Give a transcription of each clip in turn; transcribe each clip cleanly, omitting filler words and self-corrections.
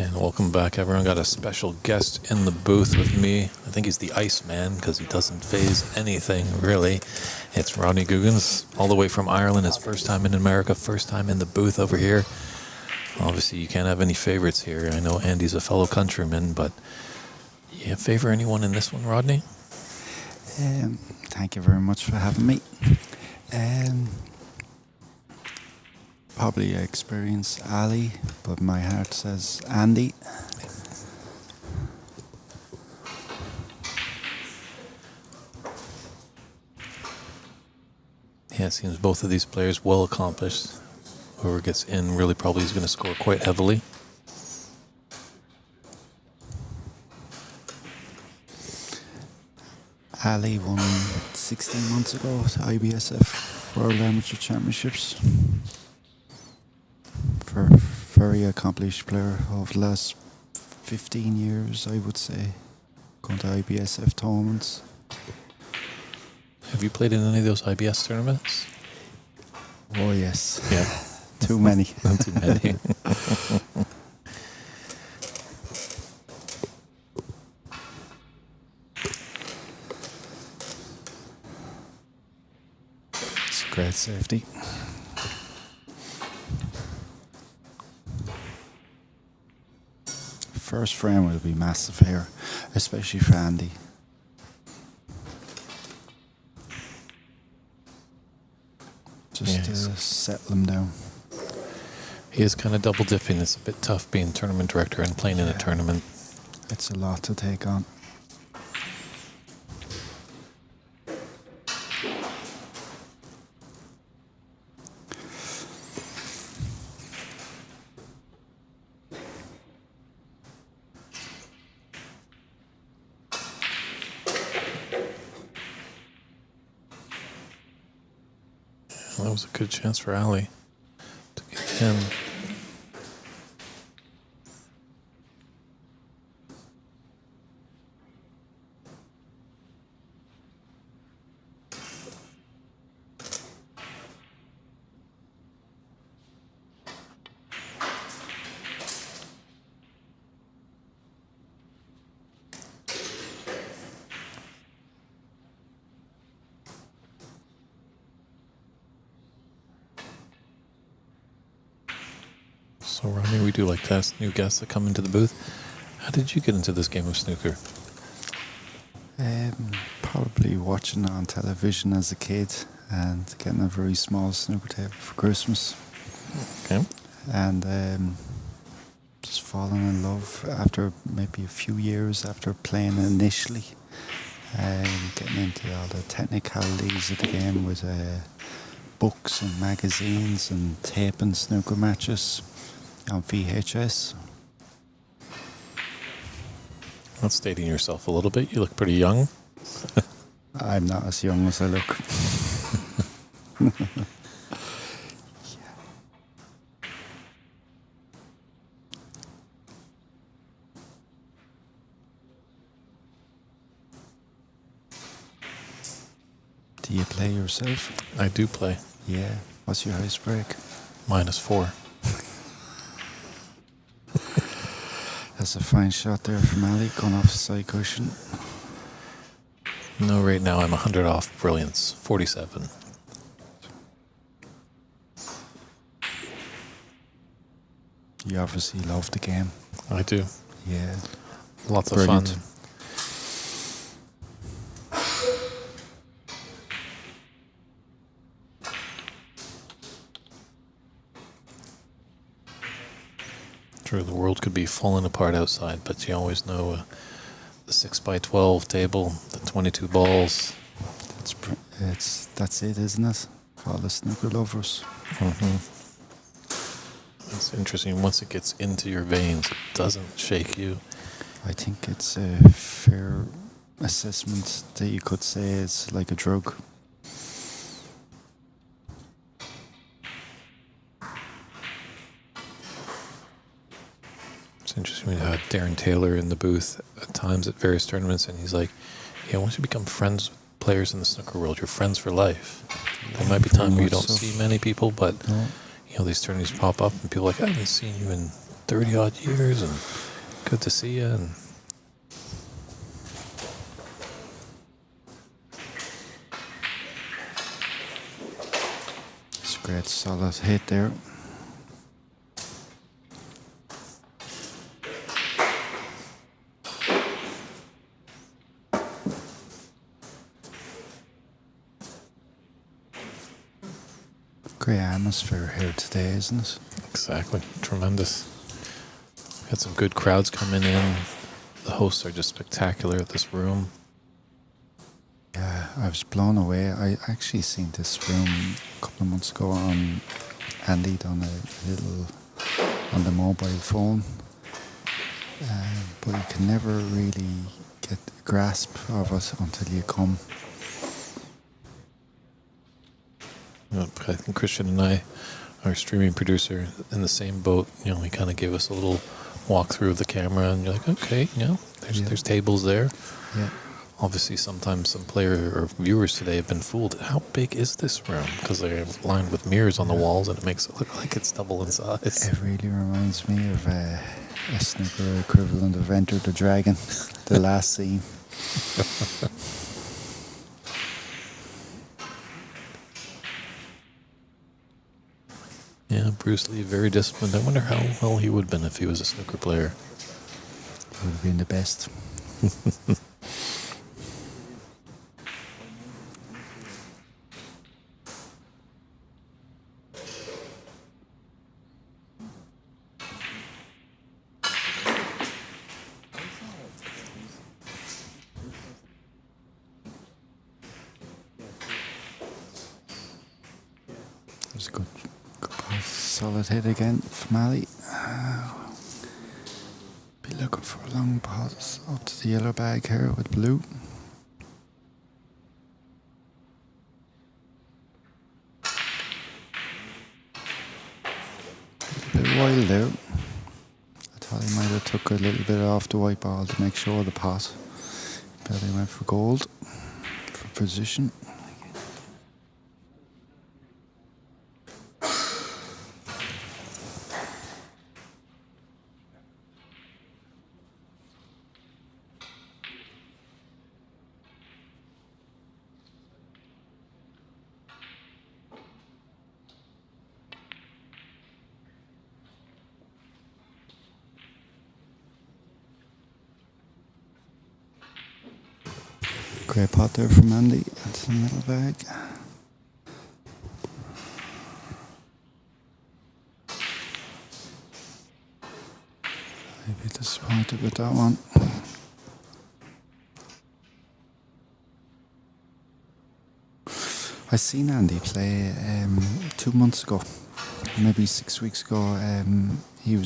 And welcome back, everyone. Got a special guest in the booth with me. I think he's the Iceman because he doesn't phase anything, really. It's Rodney Googans, all the way from Ireland. His first time in America, first time in the booth over here. Obviously, you can't have any favorites here. I know Andy's a fellow countryman, but you favor anyone in this one, Rodney? Thank you very much for having me. Probably experience Ali, but my heart says Andy. Yeah, it seems both of these players well accomplished. Whoever gets in really probably is going to score quite heavily. Ali won 16 months ago at IBSF World Amateur Championships. Very accomplished player of the last 15 years, I would say, going to IBSF tournaments. Have you played in any of those IBS tournaments? Oh yes. Yeah. Too many. Too many. It's great safety. First frame will be massive here, especially for Andy. Just to settle him down. He is kind of double dipping. It's a bit tough being tournament director and playing in a tournament. It's a lot to take on. Well, that was a good chance for Ali to get in. So, Rodney, we do like to ask new guests that come into the booth. How did you get into this game of snooker? Probably watching it on television as a kid and getting a very small snooker table for Christmas. Okay. And just falling in love after maybe a few years after playing initially. Getting into all the technicalities of the game with books and magazines and taping snooker matches on VHS. Not stating yourself a little bit. You look pretty young. I'm not as young as I look. Do you play yourself? I do play. Yeah. What's your highest break? -4. That's a fine shot there from Ali, going off the side cushion. No, right now I'm 100 off brilliance. 47. You obviously love the game. I do. Yeah. Lots of Brilliant. fun. True, the world could be falling apart outside, but you always know the 6x12 table, the 22 balls. That's it, isn't it? For all the snooker lovers. Mm-hmm. It's interesting. Once it gets into your veins, it doesn't shake you. I think it's a fair assessment that you could say it's like a drug. It's interesting. We had Darren Taylor in the booth at times at various tournaments, and he's like, yeah, once you become friends with players in the snooker world, you're friends for life. There might be time where you don't see many people, but you know, these tournaments pop up and people are like, I haven't seen you in 30 odd years, and good to see you. And it's a great solid hit there. Great atmosphere here today, isn't it? exactly, tremendous. Got some good crowds coming in. The hosts are just spectacular at this room. Yeah, I was blown away. I actually seen this room a couple of months ago on Andy done a little on the mobile phone, but you can never really get a grasp of it until you come. I think Christian and I, our streaming producer, in the same boat. You know, he kind of gave us a little walkthrough of the camera, and you're like, okay, there's tables there. Yeah. Obviously, sometimes some player or viewers today have been fooled. How big is this room? Because they're lined with mirrors on the walls, and it makes it look like it's double in size. It really reminds me of a snooker equivalent of Enter the Dragon, the last scene. Yeah, Bruce Lee, very disciplined. I wonder how well he would have been if he was a snooker player. He would have been the best. There's a good pass. Solid hit again from Ali. Be looking for a long pass up to the yellow bag here with blue. A bit wild there. I thought he might have took a little bit off the white ball to make sure of the pass. But he went for gold, for position. Great pot there from Andy. That's the middle bag. Maybe disappointed with that one. I seen Andy play 2 months ago, maybe 6 weeks ago. He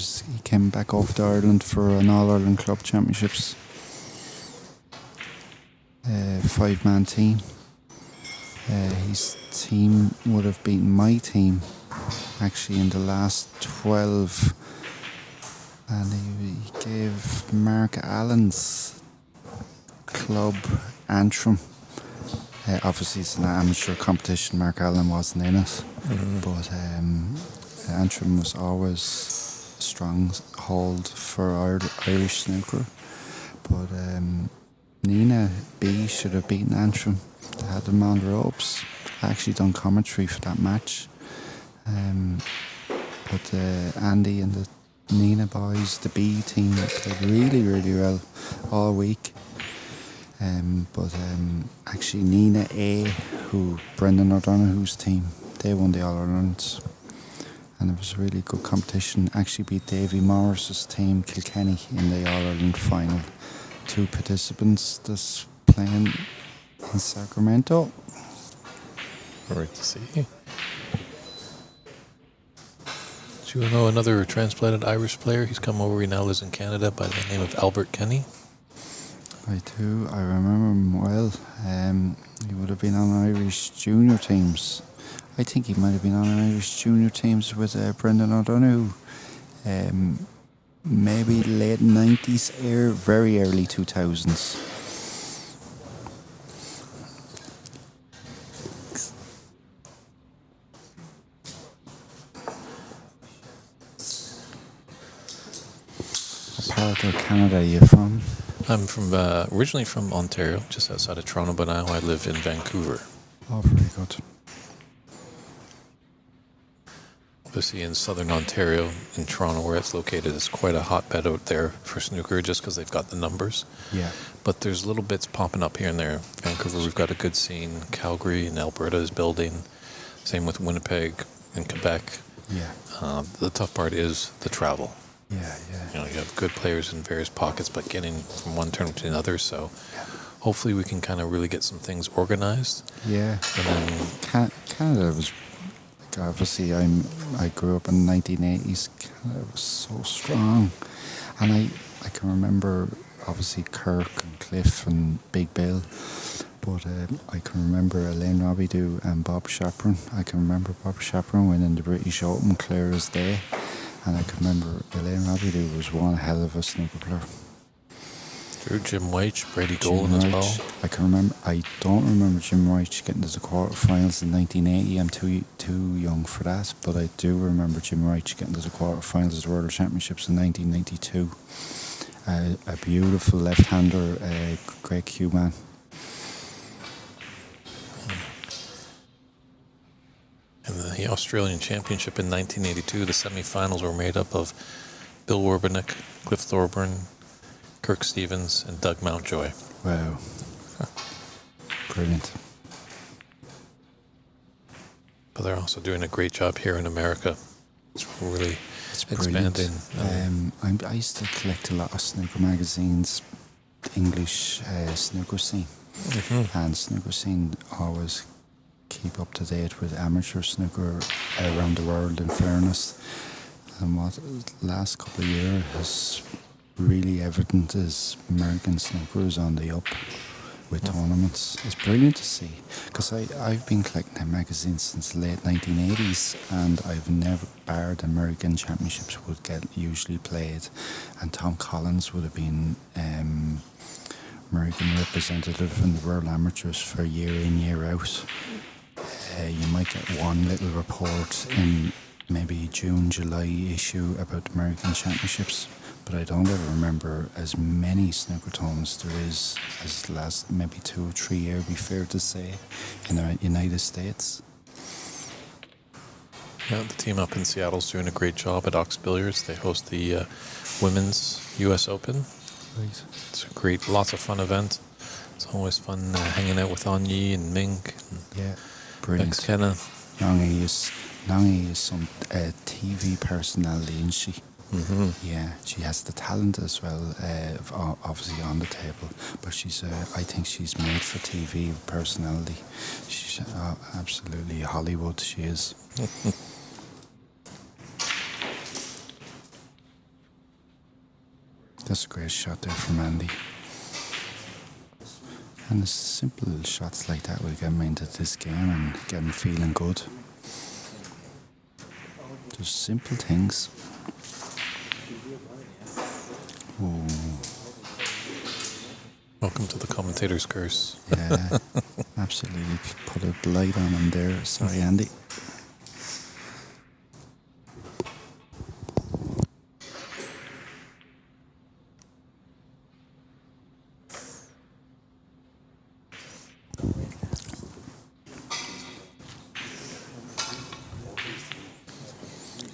came back over to Ireland for an All Ireland Club Championships. 5-man team. His team would have beaten my team actually in the last 12, and he gave Mark Allen's club Antrim. Obviously it's an amateur competition, Mark Allen wasn't in it, but Antrim was always a strong hold for Irish snooker, but Nina B should have beaten Antrim. They had them on the ropes. I actually done commentary for that match. But Andy and the Nina boys, the B team, played really, really well all week. But actually Nina A, Brendan O'Donoghue's team, they won the All-Irelands. And it was a really good competition. Actually beat Davy Morris's team, Kilkenny, in the All-Ireland final. 2 participants that's playing in Sacramento. Great to see. Do you know another transplanted Irish player? He's come over. He now lives in Canada by the name of Albert Kenny. I do. I remember him well. He would have been on Irish junior teams. I think he might have been on Irish junior teams with Brendan O'Donoghue. Maybe late 90s, very early 2000s. part of Canada are you from? I'm from originally from Ontario, just outside of Toronto, but now I live in Vancouver. Oh, very good. Obviously in southern Ontario, in Toronto where it's located, is quite a hotbed out there for snooker just because they've got the numbers. Yeah. But there's little bits popping up here and there. Vancouver, we've got a good scene. Calgary and Alberta is building. Same with Winnipeg and Quebec. Yeah. The tough part is the travel. Yeah, yeah. You know, you have good players in various pockets, but getting from one tournament to another. So hopefully we can kind of really get some things organized. Yeah. And then Canada was, like, obviously I grew up in the 1980s. Canada was so strong. And I can remember, obviously, Kirk and Cliff and Big Bill. But I can remember Elaine Robidoux and Bob Chaperon. I can remember Bob Chaperon winning the British Open clear as day. And I can remember Elaine Robidoux was one hell of a snooker player. Drew, Jim White, Brady Dolan as well. I can remember. I don't remember Jim White getting to the quarterfinals in 1980. I'm too young for that, but I do remember Jim White getting to the quarterfinals of the World Championships in 1992. A beautiful left-hander, Greg Human. In the Australian Championship in 1982, the semi-finals were made up of Bill Werbeniuk, Cliff Thorburn, Kirk Stevens, and Doug Mountjoy. Wow. Brilliant. But they're also doing a great job here in America. It's really expanding. I used to collect a lot of snooker magazines, English snooker scene. Mm-hmm. And snooker scene always keep up to date with amateur snooker around the world, in fairness. And what the last couple of years has really evident is American snooker is on the up with tournaments. It's brilliant to see, because I've been collecting their magazines since the late 1980s, and I've never, barred American championships would get usually played, and Tom Collins would have been American representative in the World Amateurs for year in, year out. You might get one little report in maybe June, July issue about the American championships, but I don't ever remember as many snooker tournaments there is as the last maybe 2 or 3 years, be fair to say, in the United States. Yeah, the team up in Seattle's doing a great job at Ox Billiards. They host the Women's US Open. Right. It's a great, lots of fun event. It's always fun hanging out with Anyi and Mink. And Yeah, brilliant. Kenna. Nangi is some TV personality, isn't she? Mm-hmm. Yeah, she has the talent as well, obviously on the table. But I think she's made for TV personality. She's absolutely Hollywood. She is. That's a great shot there from Andy. And the simple shots like that will get him into this game and get him feeling good. Just simple things. Ooh. Welcome to the commentator's curse. Yeah, absolutely. Put a light on him there. Sorry, Andy.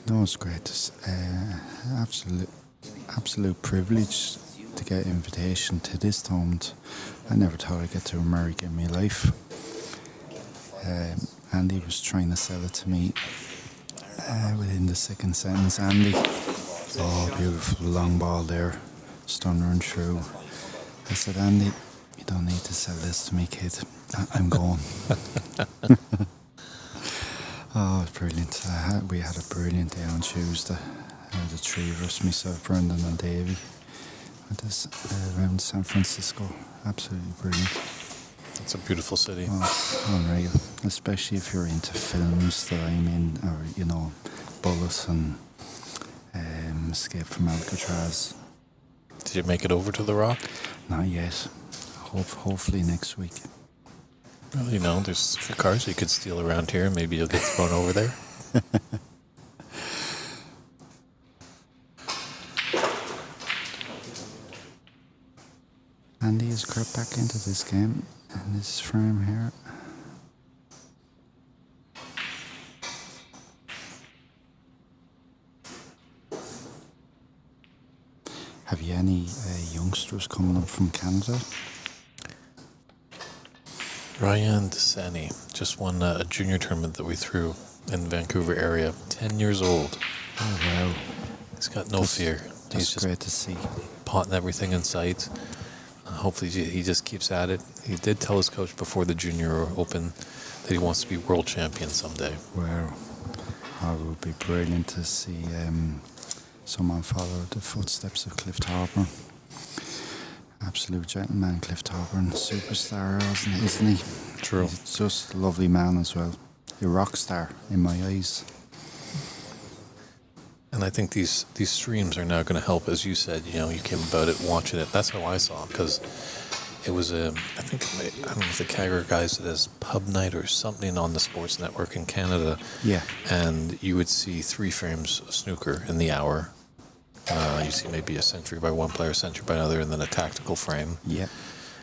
No, it's great. It's absolute privilege to get an invitation to this tournament. I never thought I'd get to America in my life. Andy was trying to sell it to me within the second sentence. Andy, oh, beautiful long ball there, stunner and through. I said, Andy, you don't need to sell this to me, kid. I'm going. Oh, brilliant. We had a brilliant day on Tuesday. The three of us, myself, Brendan and Davey, went around San Francisco. Absolutely brilliant. It's a beautiful city. Oh, it's unreal. Especially if you're into films that I'm in, or, Bullet and Escape from Alcatraz. Did you make it over to the Rock? Not yet. Hopefully next week. Well, there's cars you could steal around here. Maybe you'll get thrown over there. get back into this game in this frame here. Have you any youngsters coming up from Canada? Ryan Desani just won a junior tournament that we threw in Vancouver area. 10 years old. Oh, wow. He's got no fear. That's He's great just to see. potting everything in sight. Hopefully he just keeps at it. He did tell his coach before the junior open that he wants to be world champion someday. Wow. Oh, it would be brilliant to see someone follow the footsteps of Cliff Tauburn. Absolute gentleman, Cliff Tauburn. Superstar, isn't he? True. He's just a lovely man as well. A rock star in my eyes. And I think these streams are now going to help, as you said. You know, you came about it, watching it. That's how I saw it, because it was I don't know if the Kagger guys did as pub night or something on the sports network in Canada. Yeah. And you would see 3 frames of snooker in the hour. You see maybe a century by one player, a century by another, and then a tactical frame. Yeah.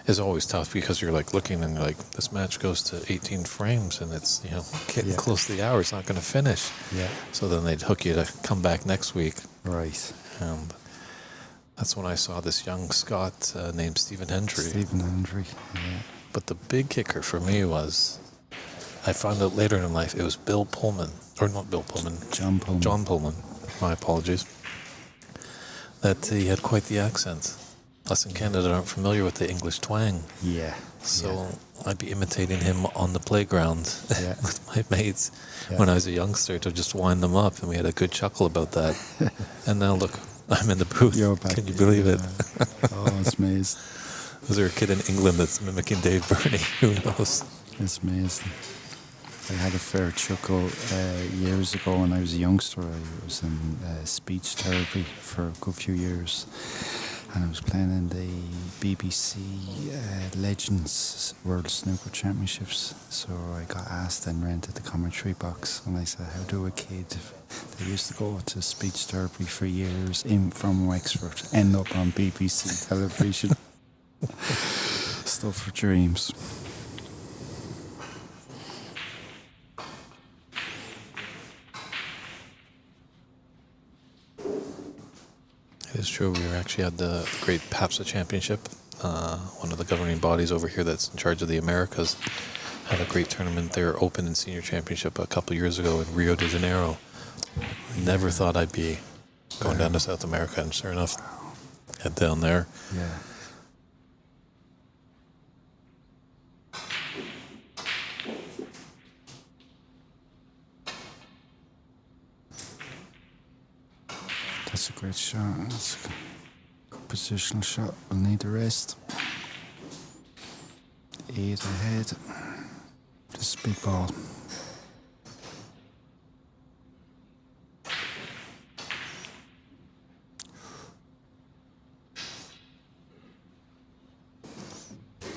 It's always tough because you're like looking and you're like, this match goes to 18 frames and it's, you know, getting close to the hour. It's not going to finish. Yeah. So then they'd hook you to come back next week. Right. And that's when I saw this young Scot named Stephen Hendry. Stephen Hendry, yeah. But the big kicker for me was, I found out later in life, it was Bill Pullman, or not Bill Pullman. John Pullman. John Pullman. My apologies. That he had quite the accent. Us in Canada aren't familiar with the English twang. Yeah. So I'd be imitating him on the playground with my mates when I was a youngster to just wind them up, and we had a good chuckle about that. And now look, I'm in the booth. You're back. Can you believe it? Oh, it's amazing. Was there a kid in England that's mimicking Dave Burney? Who knows? It's amazing. I had a fair chuckle years ago when I was a youngster. I was in speech therapy for a good few years. And I was playing in the BBC Legends World Snooker Championships. So I got asked and rented the commentary box. And I said, how do a kid that used to go to speech therapy for years from Wexford end up on BBC television? Stuff for dreams. It's true. We were actually at the great PABSA Championship. One of the governing bodies over here that's in charge of the Americas had a great tournament there, Open and Senior Championship, a couple of years ago in Rio de Janeiro. Never thought I'd be going down to South America, and sure enough, head down there. Yeah. That's a great shot. That's a good positional shot. We'll need the rest. 8 ahead. This is a big ball.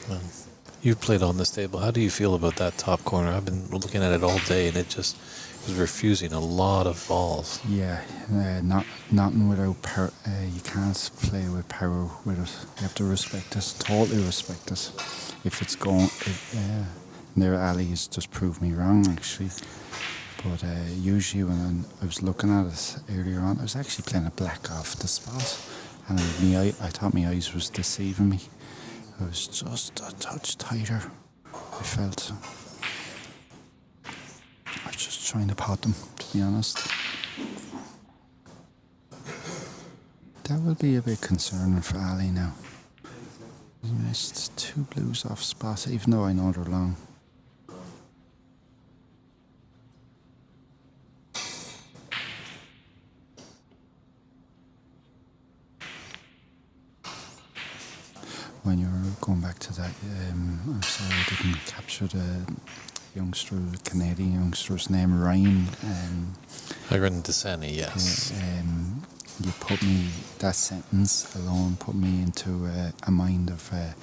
Well, you played on this table. How do you feel about that top corner? I've been looking at it all day, and it just was refusing a lot of balls. Yeah, nothing without power. You can't play with power with it. You have to respect it, totally respect it. If it's going, their alley has just proved me wrong, actually. But usually when I was looking at it earlier on, I was actually playing a black off the spot, and I thought my eyes was deceiving me. I was just a touch tighter, I felt. I was just trying to pot them, to be honest. That will be a bit concerning for Ali now. He missed 2 blues off spot, even though I know they're long. When you were going back to that, I'm sorry I didn't capture the Canadian youngster's name, Ryan. Ryan Desani, yes. You put me, that sentence alone put me into a mind of a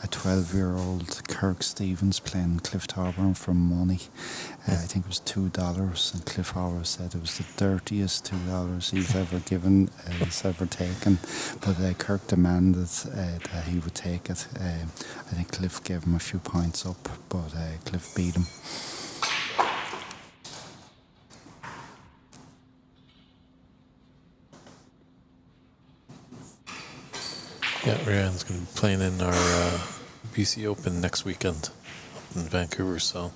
12-year-old Kirk Stevens playing Cliff Thorburn for money. I think it was $2, and Cliff always said it was the dirtiest $2 he's ever given, he's ever taken. But Kirk demanded that he would take it. I think Cliff gave him a few points up, but Cliff beat him. Yeah, Ryan's going to be playing in our BC Open next weekend up in Vancouver, so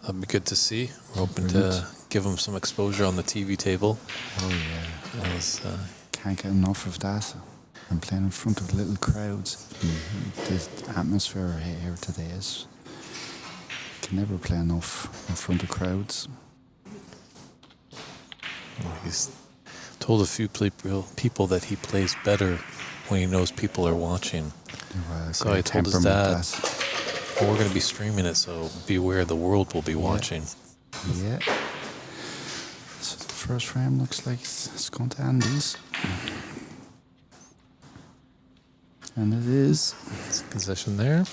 that'll be good to see. We're hoping to give him some exposure on the TV table. Oh, yeah. Can't get enough of that. I'm playing in front of little crowds. The atmosphere here today is... can never play enough in front of crowds. Well, he's told a few people that he plays better when he knows people are watching. So I told his dad, we're going to be streaming it, so beware, the world will be watching. Yeah. So the first frame looks like it's going to Andy's. And it is. It's possession there.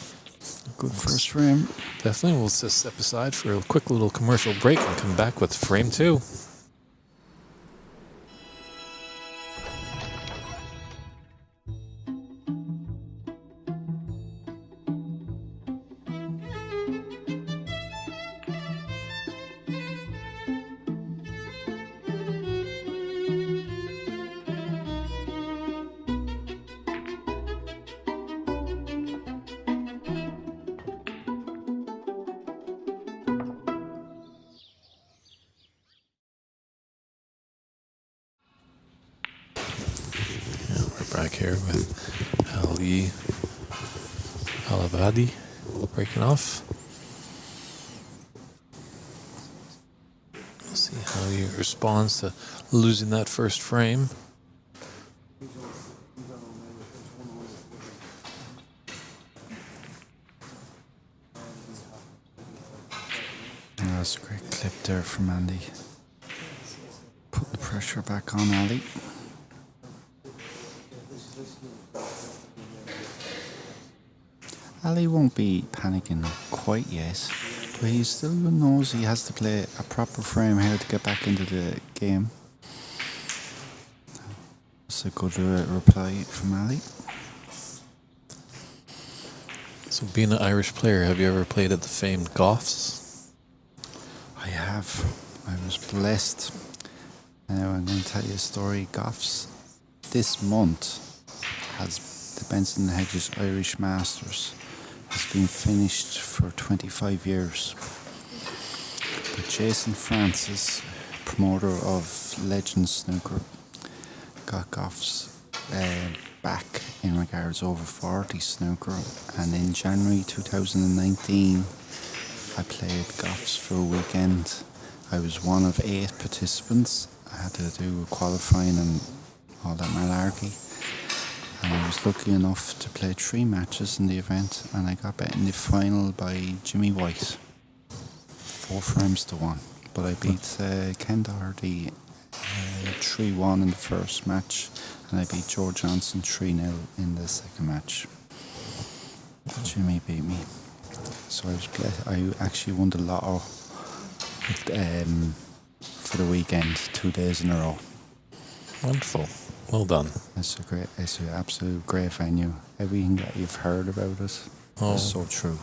Good first frame. Definitely. We'll just step aside for a quick little commercial break and come back with frame 2. Back here with Ali Alavadi breaking off. We'll see how he responds to losing that first frame. That's a great clip there from Andy. Put the pressure back on Ali. Ali won't be panicking quite yet, but he still knows he has to play a proper frame here to get back into the game. That's a good reply from Ali. So being an Irish player, have you ever played at the famed Goffs? I have. I was blessed. Now I'm going to tell you a story. Goffs this month has the Benson Hedges Irish Masters. Has been finished for 25 years. But Jason Francis, promoter of Legends Snooker, got Goffs back in regards over 40 snooker, and in January 2019 I played Goffs for a weekend. I was one of 8 participants. I had to do qualifying and all that malarkey. And I was lucky enough to play 3 matches in the event, and I got beaten in the final by Jimmy White, 4 frames to 1. But I beat Ken Doherty 3-1 in the first match, and I beat Joe Johnson 3-0 in the second match. Jimmy beat me. So I was blessed. I actually won the lotto for the weekend, 2 days in a row. Wonderful. Well done. It's an absolute great venue. Everything that you've heard about it is so true.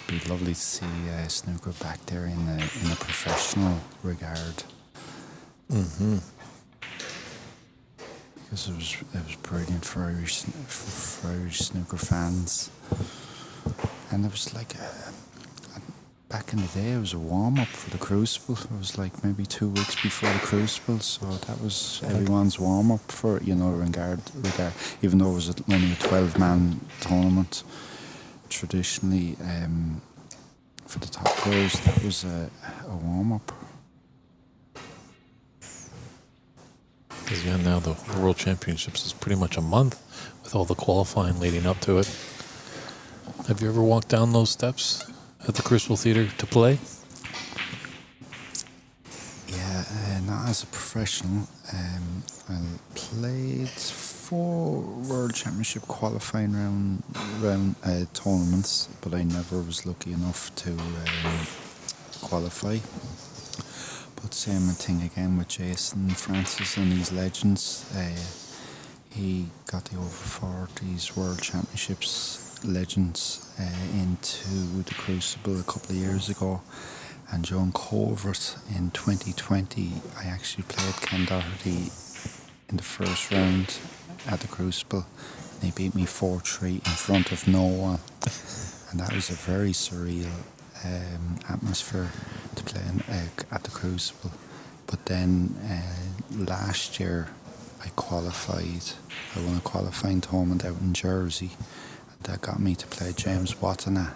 It'd be lovely to see snooker back there in a professional regard. Mm-hmm. Because it was brilliant for Irish snooker fans. And it was like, back in the day, it was a warm-up for the Crucible. It was like maybe 2 weeks before the Crucible, so that was everyone's warm-up for, regard. Even though it was only a 12-man tournament, traditionally, for the top players, that was a warm-up. Because now the World Championships is pretty much a month with all the qualifying leading up to it. Have you ever walked down those steps at the Crucible Theatre to play? Yeah, not as a professional. I played 4 World Championship qualifying round tournaments, but I never was lucky enough to qualify. But same thing again with Jason Francis and these legends. He got the over 40s World Championships legends into the Crucible a couple of years ago. And John Covert in 2020, I actually played Ken Doherty in the first round at the Crucible. And he beat me 4-3 in front of no one. And that was a very surreal atmosphere to play at the Crucible. But then last year I qualified. I won a qualifying tournament out in Jersey. And that got me to play James Watana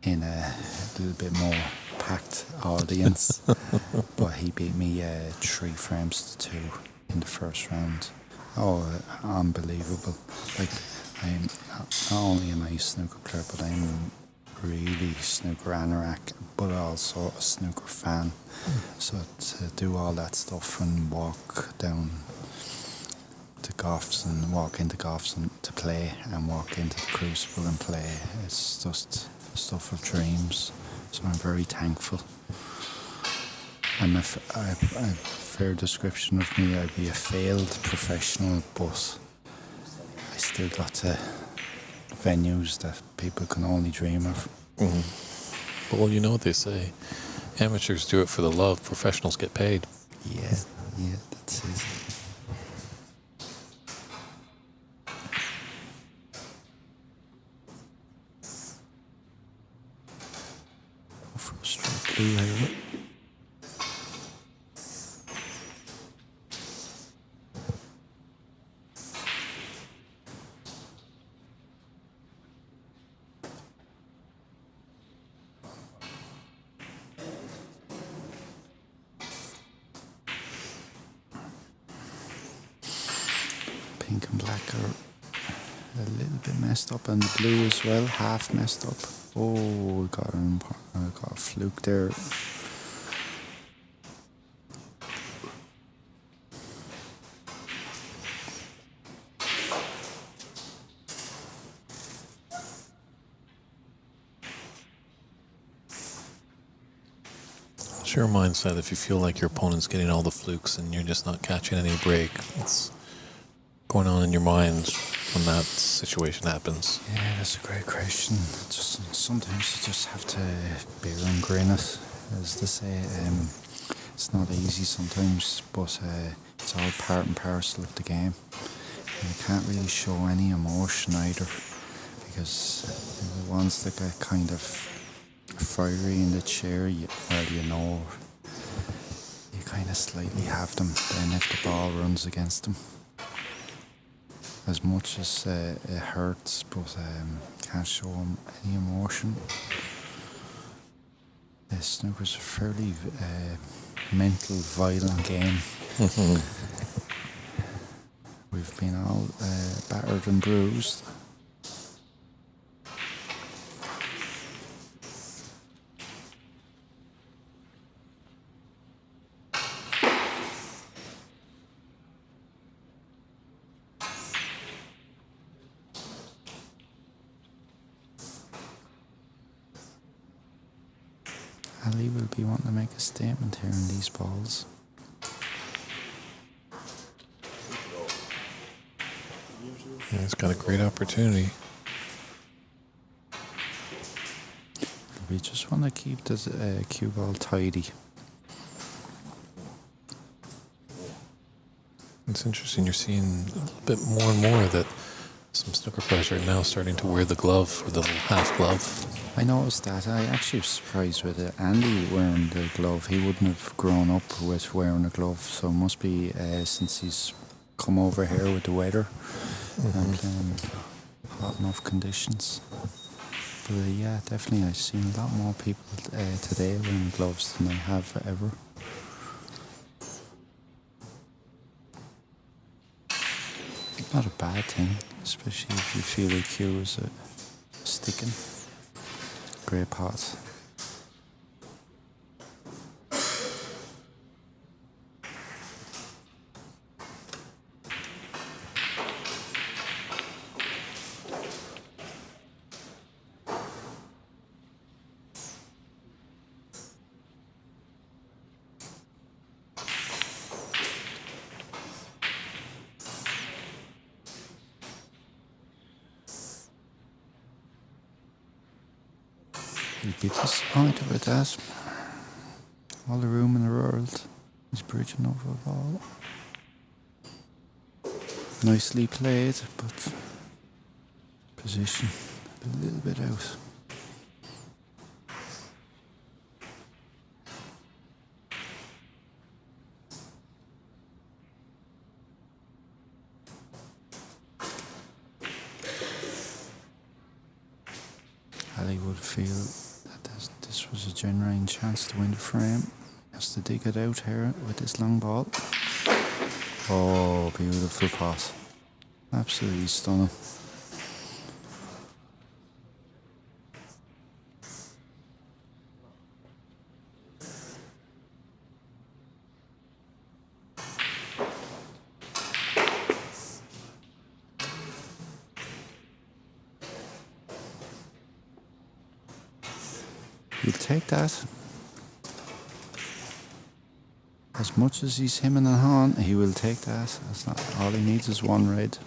in a little bit more packed audience. But he beat me 3 frames to 2 in the first round. Oh, unbelievable. Like, I'm not only a nice snooker player, but I'm really snooker anorak, but also a snooker fan. So to do all that stuff and walk down to Goffs and walk into Goffs and to play and walk into the Crucible and play, it's just stuff of dreams. So I'm very thankful. I'm a fair description of me. I'd be a failed professional, but I still got to venues that people can only dream of. Mm-hmm. Well, you know what they say. Amateurs do it for the love. Professionals get paid. Yeah, that's it. Go for a straight blue here. Pink and black are a little bit messed up, and the blue as well, half messed up. Oh, we got a fluke there. It's your mindset if you feel like your opponent's getting all the flukes and you're just not catching any break. What's going on in your mind when that situation happens? Yeah, that's a great question. Just sometimes you just have to bear and grin it, as they say. It's not easy sometimes, but it's all part and parcel of the game. And you can't really show any emotion either, because the ones that get kind of fiery in the chair, you know, you kind of slightly have them. Then if the ball runs against them, as much as it hurts, but can't show them any emotion. Snooker's a fairly mental, violent game. We've been all battered and bruised. Ali will be wanting to make a statement here in these balls. Yeah, he's got a great opportunity. We just want to keep the cue ball tidy. It's interesting. You're seeing a little bit more and more that some snooker players are now starting to wear the glove, or the little half glove. I noticed that. I actually was surprised with it. Andy wearing the glove. He wouldn't have grown up with wearing a glove, so it must be since he's come over here with the weather and playing hot enough conditions. But yeah, definitely I've seen a lot more people today wearing gloves than I have ever. Not a bad thing, especially if you feel the cue is it. sticking. Great pot. He'll be disappointed with that. All the room in the world. He's bridging over a ball. Nicely played, but position a little bit out. Ali would feel that this was a genuine chance to win the frame. He has to dig it out here with this long ball. Oh, beautiful pot. Absolutely stunning. He'll take that. As much as he's hemming and hawing, he will take that. That's not all he needs is one red.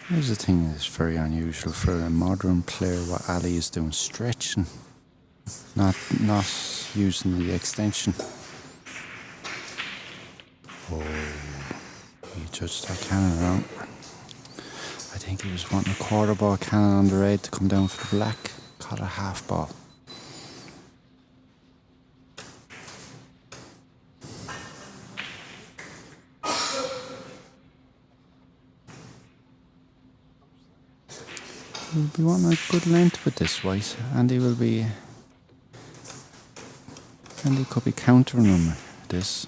Here's the thing that's very unusual for a modern player, what Ali is doing, stretching, not using the extension. Oh, he judged that cannon wrong. I think he was wanting a quarter ball cannon on the red to come down for the black. Caught a half ball. He'll be wanting a good length with this white, and he could be countering him with this.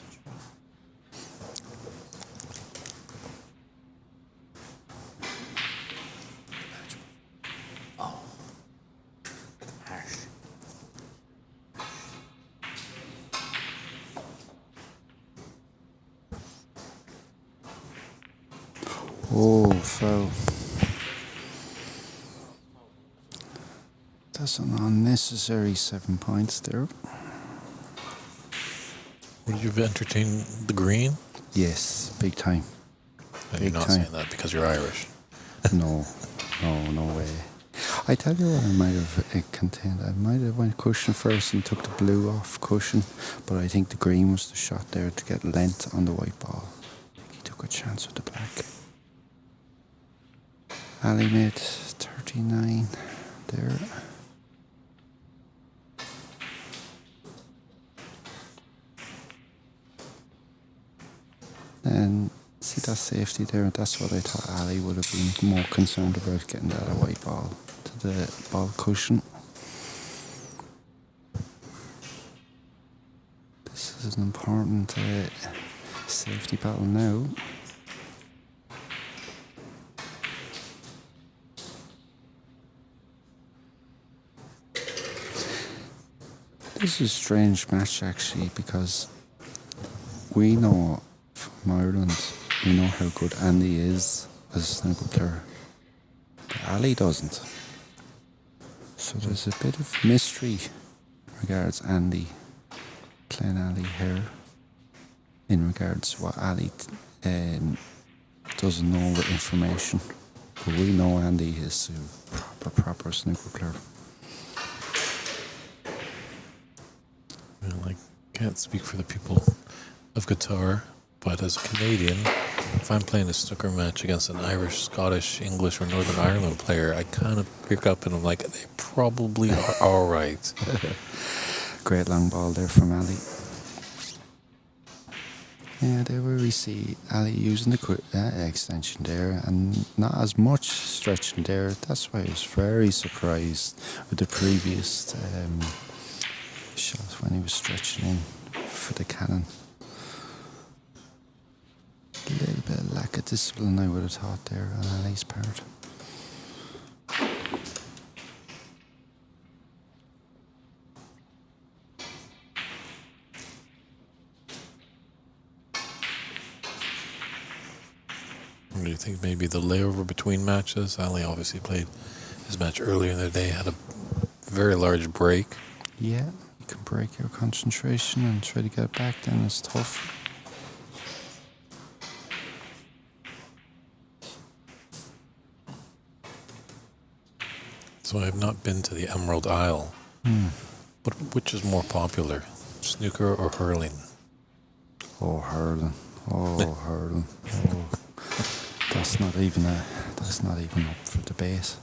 Oh, foul. That's an unnecessary 7 points there. Would you have entertained the green? Yes, big time. And you're not saying that because you're Irish. No way. I tell you what, I might have contained. I might have went cushion first and took the blue off cushion, but I think the green was the shot there to get length on the white ball. He took a chance with the black. Ali made 39 there. And see that safety there, that's what I thought Ali would have been more concerned about, getting that white ball to the ball cushion. This is an important safety battle now. This is a strange match actually, because we know from Ireland, we know how good Andy is as a snooker player, but Ali doesn't. So there's a bit of mystery regards Andy playing Ali here, in regards to what Ali doesn't know with information. But we know Andy is a proper snooker player. Well, I can't speak for the people of Qatar, but as a Canadian, if I'm playing a snooker match against an Irish, Scottish, English, or Northern Ireland player, I kind of pick up and I'm like, they probably are all right. Great long ball there from Ali. Yeah, there we see Ali using the extension there and not as much stretching there. That's why I was very surprised with the previous shot when he was stretching in for the cannon. A little bit of lack of discipline, I would have thought, there on Ali's part. Do you think maybe the layover between matches? Ali obviously played his match earlier in the day, had a very large break. Yeah, you can break your concentration and try to get back, then it's tough. So I have not been to the Emerald Isle. But which is more popular, snooker or hurling? Oh, hurling. Oh, hurling. Oh. That's not even up for debate.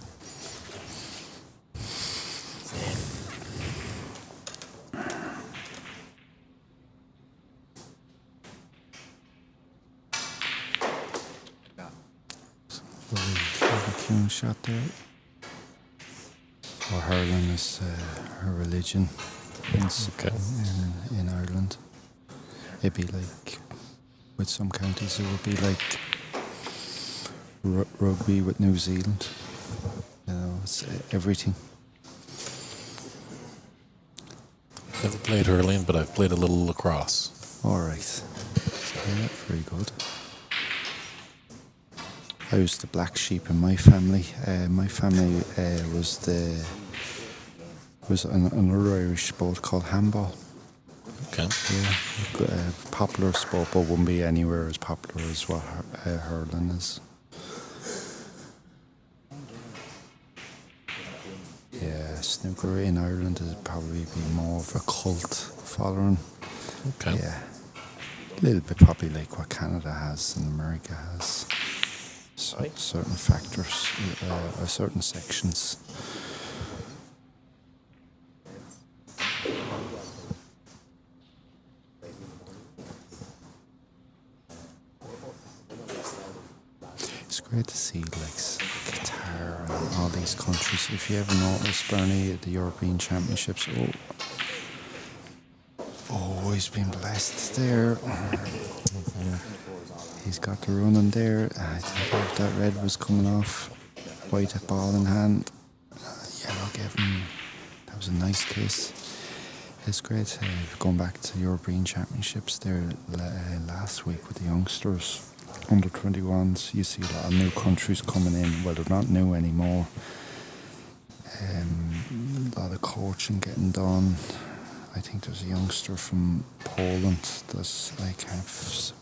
Cue shot there. Or hurling is a religion in Ireland. It'd be like, with some counties, it would be like rugby with New Zealand. You know, it's everything. Never played hurling, but I've played a little lacrosse. All right. Yeah, very good. I was the black sheep in my family. My family was another Irish sport called handball. Okay. Yeah, popular sport, but wouldn't be anywhere as popular as what hurling is. Yeah, snooker in Ireland is probably be more of a cult following. Okay. Yeah, a little bit probably like what Canada has and America has. Certain factors, or certain sections. It's great to see like Qatar and all these countries. If you ever notice, Burney, at the European Championships, he's been blessed there. He's got the running there. I think if that red was coming off, white ball in hand, yellow gave him. That was a nice kiss. It's great going back to European Championships there last week with the youngsters. Under 21s, you see a lot of new countries coming in. Well, they're not new anymore. A lot of coaching getting done. I think there's a youngster from Poland.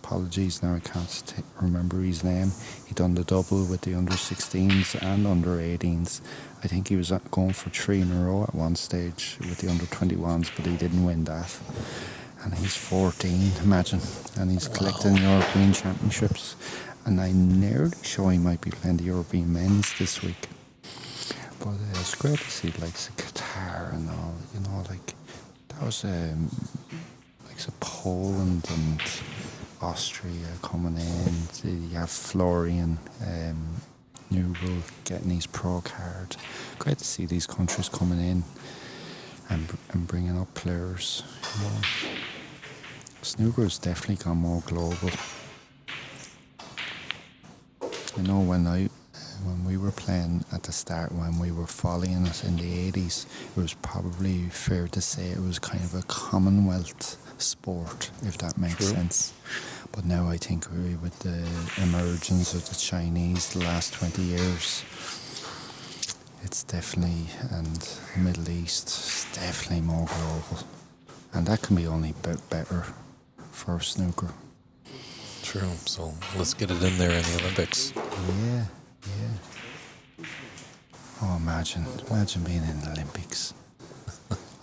Apologies now, I can't remember his name. He done the double with the under 16s and under 18s. I think he was going for 3 in a row at one stage with the under 21s, but he didn't win that. And he's 14, imagine. And he's collecting European Championships. And I'm nearly sure he might be playing the European men's this week. But it's great to see like Qatar and all, you know, like that was Poland and Austria coming in. You have Florian Newell getting his pro card. Great to see these countries coming in and bringing up players. You know. Snooker has definitely gone more global. I know when we were playing at the start, when we were following it in the 80s, it was probably fair to say it was kind of a Commonwealth sport, if that makes sense. But now I think with the emergence of the Chinese the last 20 years, it's definitely, and the Middle East, it's definitely more global. And that can be only better for snooker. True. So let's get it in there in the Olympics. Yeah. Oh, imagine being in the Olympics.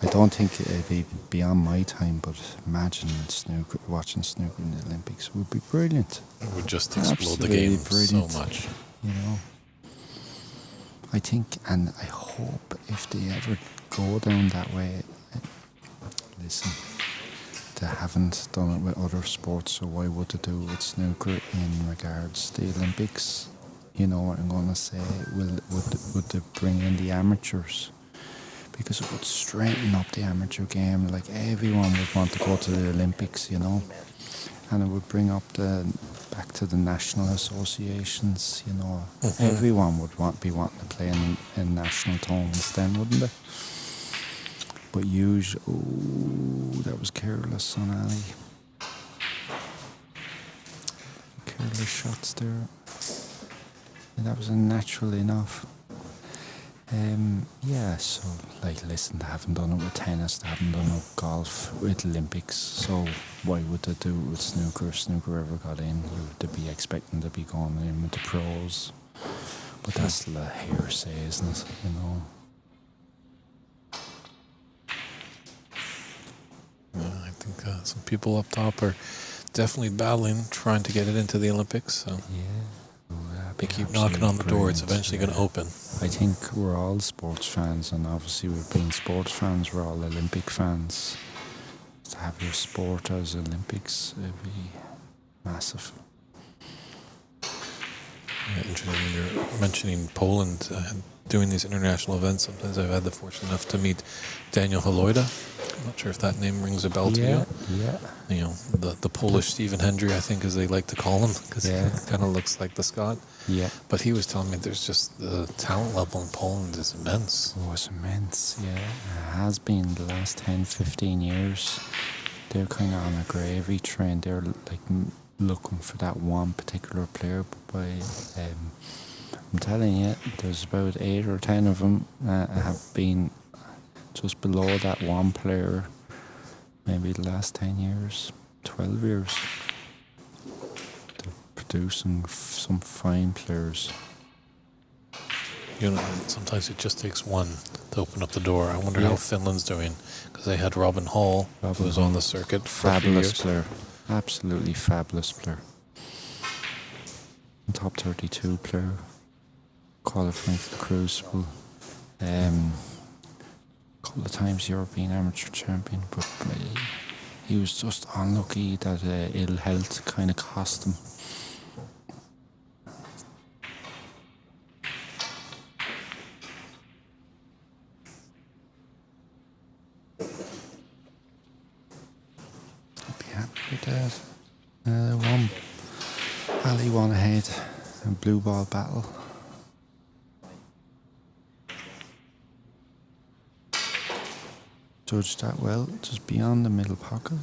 I don't think it'd be beyond my time, but imagine watching snooker in the Olympics would be brilliant. It would just explode the Absolutely game brilliant. so much. You know, I think, and I hope if they ever go down that way, listen, they haven't done it with other sports, so why would they do it with snooker in regards to the Olympics? You know what I'm going to say? Would they bring in the amateurs? Because it would straighten up the amateur game. Like, everyone would want to go to the Olympics, you know, and it would bring up back to the national associations, you know. Mm-hmm. Everyone would be wanting to play in national tournaments then, wouldn't they? But that was careless on Ali. Careless shots there. And that was unnatural enough. So, like, listen, they haven't done it with tennis, they haven't done it with golf, with Olympics, so why would they do it with snooker? If snooker ever got in, they'd be expecting to be going in with the pros. But that's still a hearsay, isn't it? You know? Yeah, I think some people up top are definitely battling, trying to get it into the Olympics. So Yeah. they keep knocking on the door. It's eventually going to open. I think we're all sports fans, and obviously we've been sports fans, we're all Olympic fans. To have your sport as Olympics would be massive. Yeah, interesting when you're mentioning Poland doing these international events. Sometimes I've had the fortune enough to meet Daniel Halojda. I'm not sure if that name rings a bell to you. Yeah. You know, the Polish Stephen Hendry, I think, as they like to call him, because he kind of looks like the Scot. Yeah. But he was telling me there's just the talent level in Poland is immense. Oh, it's immense, yeah. It has been the last 10, 15 years. They're kind of on a gravy train. They're like looking for that one particular player. But I'm telling you, there's about 8 or 10 of them have been just below that one player maybe the last 10 years, 12 years. They're producing some fine players. You know, sometimes it just takes one to open up the door. I wonder how Finland's doing, because they had Robin Hall, who was on the circuit for a few years. Fabulous player. Absolutely fabulous player. Top 32 player. Qualifying for the Crucible. Couple of times European amateur champion, but he was just unlucky that ill health kind of cost him. I'd be happy with that. Ali won ahead in blue ball battle. Judged that well, just beyond the middle pocket.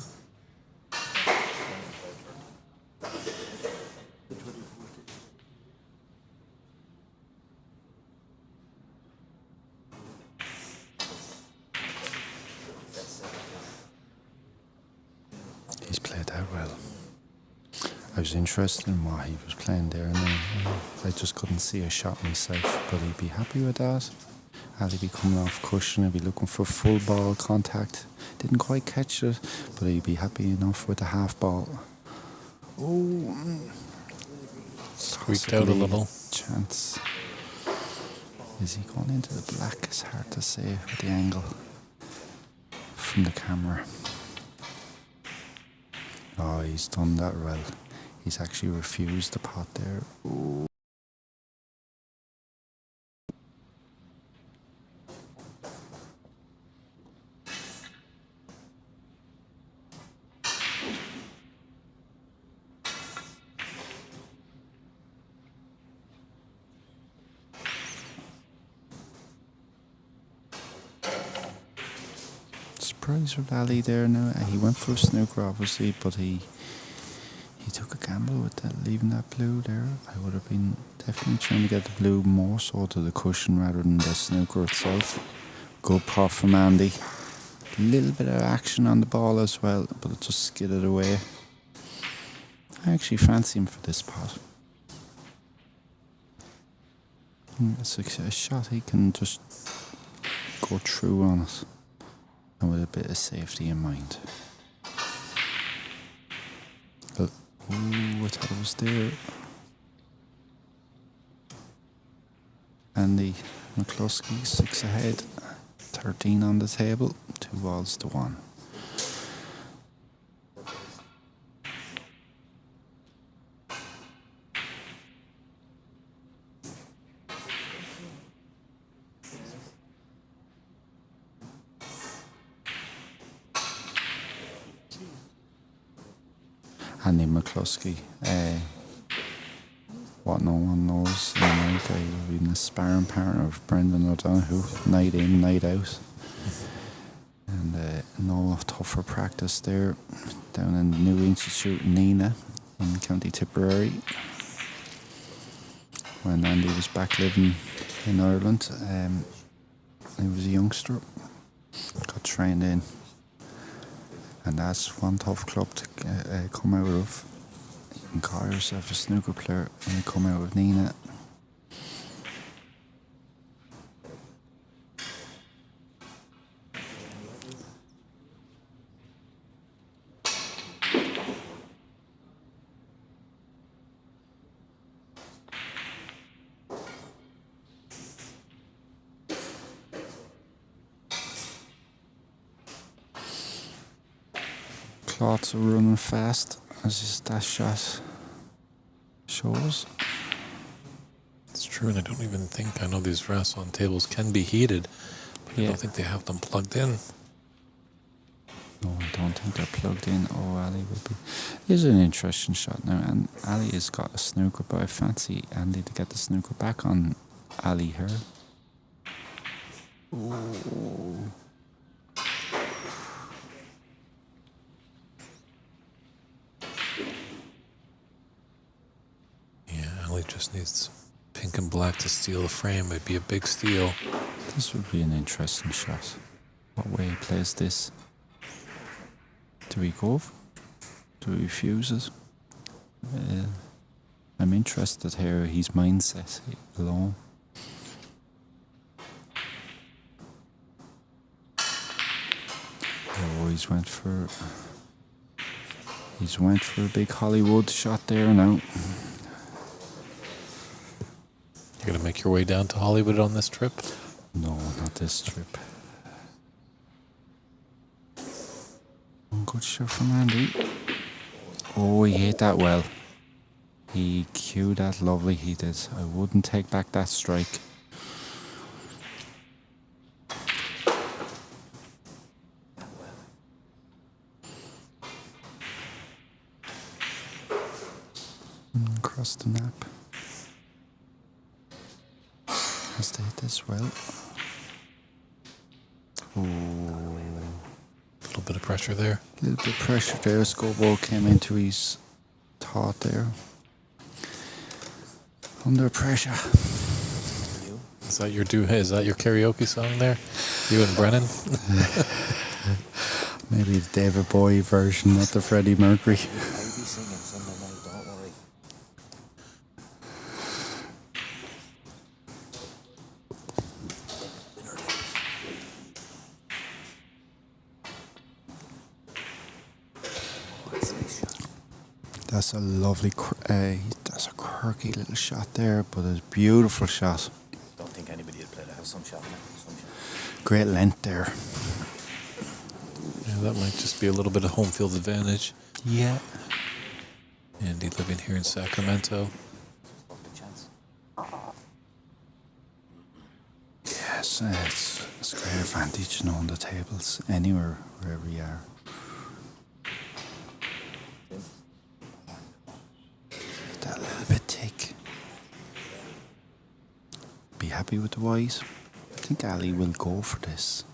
He's played that well. I was interested in what he was playing there, and I just couldn't see a shot myself, but he'd be happy with that. He'd be coming off cushion, he'd be looking for full ball contact. Didn't quite catch it, but he'd be happy enough with the half ball. Oh, Squeaked out a little. Chance. Is he going into the black? It's hard to say with the angle from the camera. Oh, he's done that well. He's actually refused the pot there. Ooh. Surprise with Ali there now. He went for a snooker obviously, but he took a gamble with that, leaving that blue there. I would have been definitely trying to get the blue more so to the cushion rather than the snooker itself. Good pot from Andy. A little bit of action on the ball as well, but it just skidded away. I actually fancy him for this pot. It's a shot he can just go through on it, and with a bit of safety in mind. But, I thought it was there. Andy McCluskey, 6 ahead, 13 on the table, 2 balls to 1. Andy McCluskey, what no one knows in America, he's been a sparring partner of Brendan O'Donoghue, night in, night out. And no tougher practice there, down in the New Institute in Nina in County Tipperary. When Andy was back living in Ireland, he was a youngster, got trained in. And that's one tough club to come out of. You can call yourself a snooker player when you come out of Nina. Clots are running fast, as his dash shot shows. It's true, and I don't even think, I know these rests on tables can be heated, but I don't think they have them plugged in. No, I don't think they're plugged in. Oh, Ali would be. Here's an interesting shot now, and Ali has got a snooker, but I fancy Andy to get the snooker back on Ali here. Oh. Just needs pink and black to steal the frame. It'd be a big steal. This would be an interesting shot. What way he plays this? Do we go? Do we refuse it? I'm interested here. His mindset alone. Oh, he's went for a big Hollywood shot there now. You're going to make your way down to Hollywood on this trip? No, not this trip. One good shot from Andy. Oh, he hit that well. He cued that lovely, he did. I wouldn't take back that strike. Across the nap. Has they hit this well? Oh. A little bit of pressure there. A little bit of pressure there. Scoreboard came into his thought there. Under pressure. Is that your karaoke song there? You and Brennan? Maybe the David Bowie version, not the Freddie Mercury. That's a lovely, that's a quirky little shot there, but it's a beautiful shot. Don't think anybody would play that. Have some shot. Great length there. Yeah, that might just be a little bit of home field advantage. Yeah. Andy living here in Sacramento. Yes, it's a great advantage knowing the tables anywhere, wherever you are. That little bit tick. Be happy with the white. I think Ali will go for this.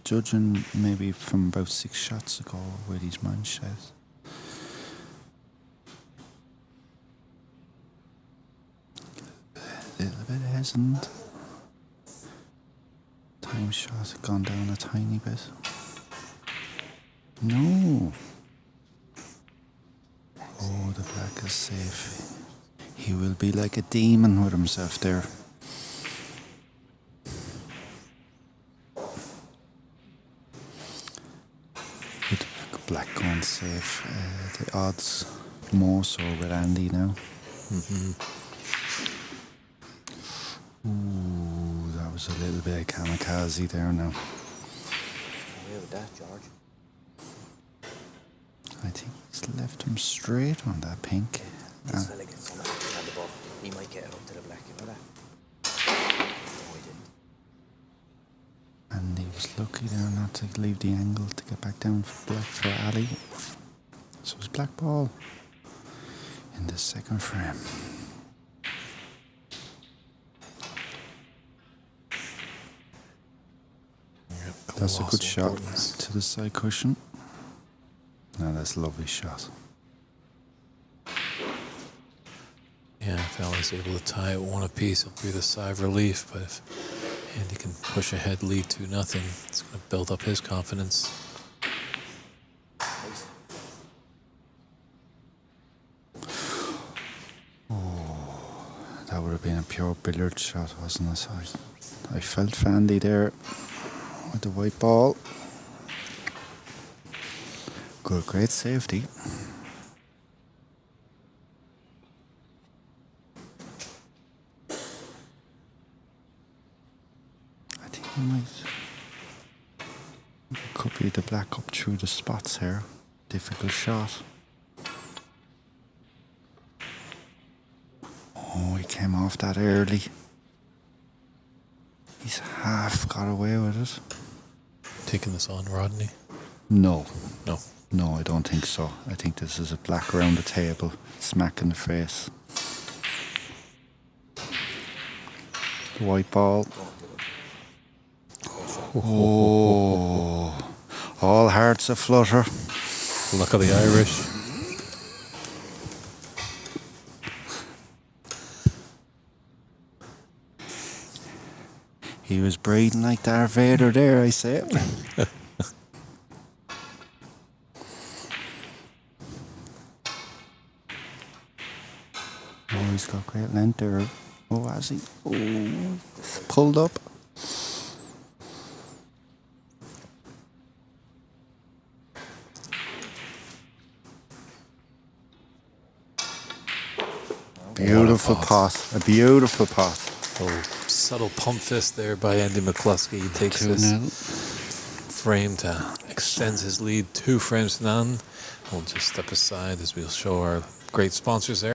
Judging maybe from about 6 shots ago with his man says. A little bit hesitant. Time shot gone down a tiny bit. No. Oh, the black is safe. He will be like a demon with himself there. fave the odds more so with Andy now. Ooh, that was a little bit of kamikaze there now. Where with that, George? I think he's left him straight on that pink. This fella gets some action on the ball. He might get it up to the black, you know that? No, he didn't. And he was lucky there not to leave the angle to get back down for black for Ali. So it's black ball in the second frame. That's a good shot to the side cushion. No, that's a lovely shot. Yeah, if Ali's able to tie it one apiece, it'll be the sigh of relief. But if Andy can push ahead, lead 2-0, it's going to build up his confidence. Nice. That would have been a pure billiard shot, wasn't it? I felt Fandy there with the white ball. Good, great safety. I think he might. Could be the black up through the spots here. Difficult shot. Oh, he came off that early. He's half got away with it. Taking this on, Rodney? No. No. No, I don't think so. I think this is a black around the table, smack in the face. The white ball. Oh, all hearts aflutter. Luck of the Irish. He was breathing like Darth Vader there, I say. Oh, he's got great length there. Oh, has he? Oh, pulled up. Beautiful pot. A beautiful pot. Oh, subtle pump fist there by Andy McCluskey. He takes this 2-0. frame to extends his lead 2 frames to none. We'll just step aside as we'll show our great sponsors there.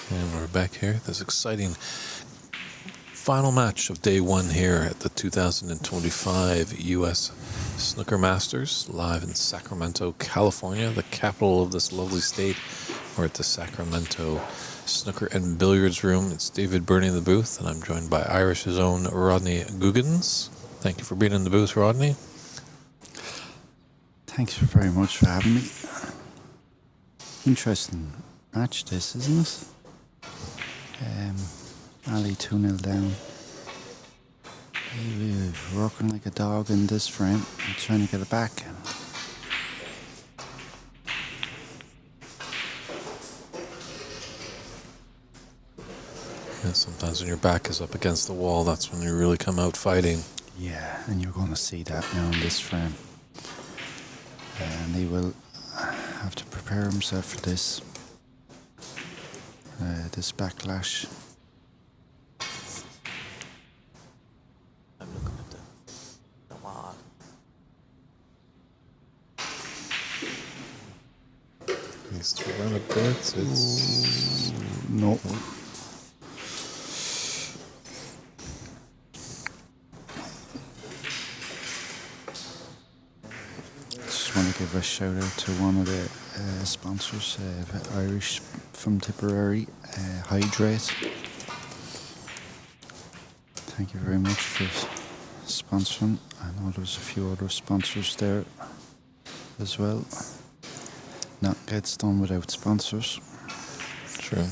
And we're back here. This exciting final match of day 1 here at the 2025 US Snooker Masters, live in Sacramento, California, the capital of this lovely state. We're at the Sacramento Snooker and Billiards room. It's David Burney in the booth, and I'm joined by Irish's own Rodney Googans. Thank you for being in the booth, Rodney. Thanks very much for having me. Interesting match this, isn't it? Ali 2-0 down. He was working like a dog in this frame, trying to get it back. And sometimes when your back is up against the wall, that's when you really come out fighting. Yeah, and you're going to see that now in this frame. And he will have to prepare himself for this. This backlash. I'm looking at the wall. Needs to run a bit. It's No. Just want to give a shout out to one of the sponsors, Irish from Tipperary, Hydrate. Thank you very much for sponsoring. I know there's a few other sponsors there as well. Not gets done without sponsors. True.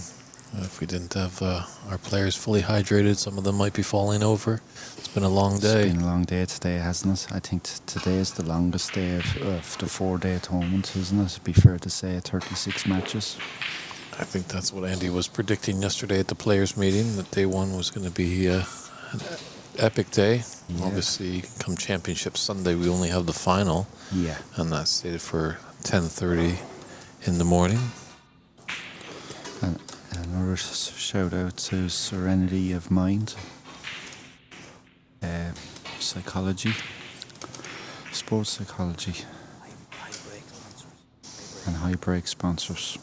If we didn't have our players fully hydrated, some of them might be falling over. It's been a long day. It's been a long day today, hasn't it? I think today is the longest day of the 4-day tournament, isn't it? It'd be fair to say 36 matches. I think that's what Andy was predicting yesterday at the players' meeting, that day one was going to be an epic day. Yeah. Obviously, come Championship Sunday, we only have the final. Yeah. And that's slated for 10:30 in the morning. And another shout out to Serenity of Mind, psychology, sports psychology, High break sponsors. and high break sponsors.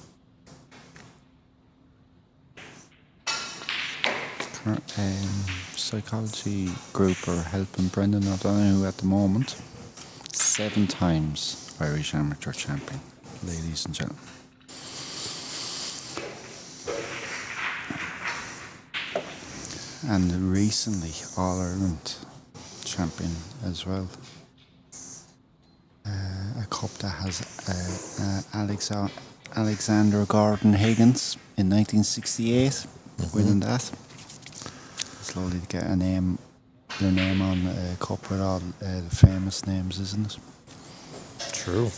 Psychology group are helping Brendan O'Donoghue at the moment. 7 times Irish amateur champion, ladies and gentlemen. And recently All-Ireland champion as well. A cup that has Alexander Gordon Higgins in 1968 winning that. It's lovely to get your name on a cup with all the famous names, isn't it? True.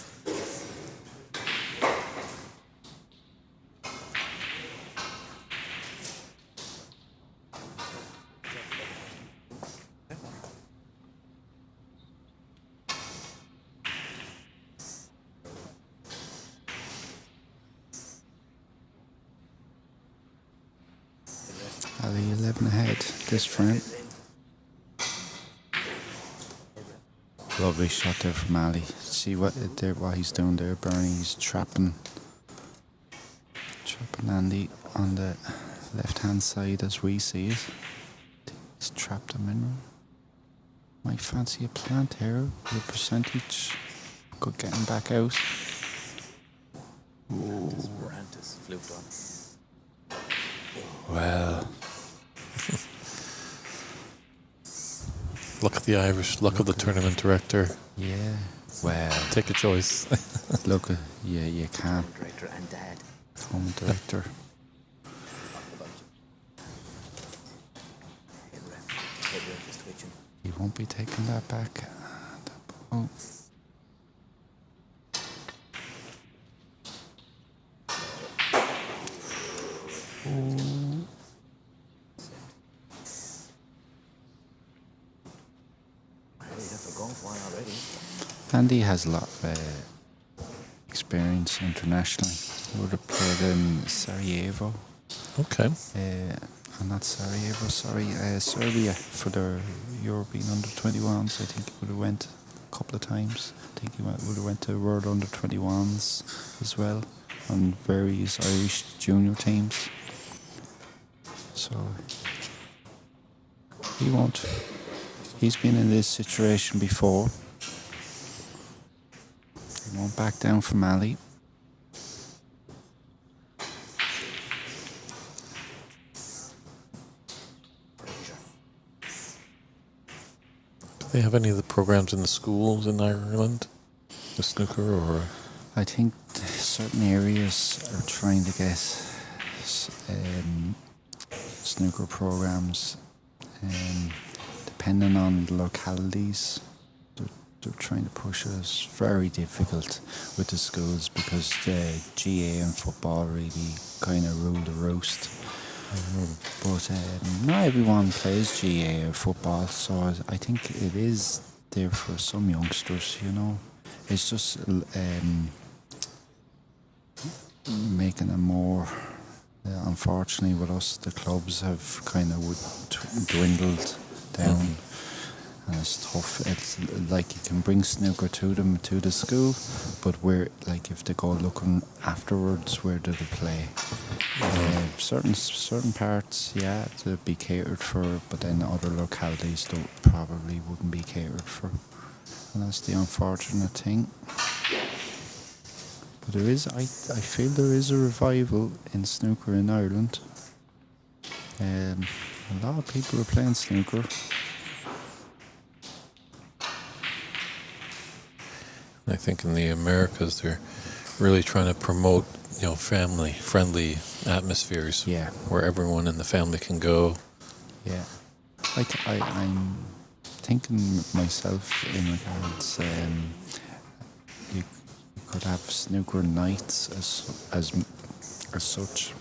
Ali 11 ahead this frame. Lovely shot there from Ali. See what he's doing there, Burney. He's trapping Andy on the left hand side as we see it. He's trapped him in. Might fancy a plant here with percentage. Good getting back out. Brantis fluked on. Well. Luck of the Irish, luck of the tournament director. Yeah. Well, Take a choice. look, you can't. Director and dad. Home director. Head ref is twitching. He won't be taking that back. Oh. Andy has a lot of experience internationally. He would have played in Sarajevo. Okay. Not Sarajevo, sorry, Serbia for their European under-21s. I think he would have went a couple of times. I think he would have went to World under-21s as well on various Irish junior teams. So he won't. He's been in this situation before. He won't back down from Ali. Do they have any of the programs in the schools in Ireland? The snooker or? I think certain areas are trying to get snooker programs, depending on the localities. They're trying to push it. It's very difficult with the schools because the GA and football really kind of rule the roost. But not everyone plays GA or football, so I think it is there for some youngsters, you know. It's just making it more. Unfortunately, with us, the clubs have kind of dwindled down, and it's tough. It's like you can bring snooker to them to the school, but where, like, if they go looking afterwards, where do they play? Certain parts, yeah, to be catered for, but then other localities probably wouldn't be catered for, and that's the unfortunate thing. But there is, I feel there is a revival in snooker in Ireland. A lot of people are playing snooker. I think in the Americas they're really trying to promote, family-friendly atmospheres. Yeah. Where everyone in the family can go. Yeah. I'm thinking myself in regards, you could have snooker nights as such.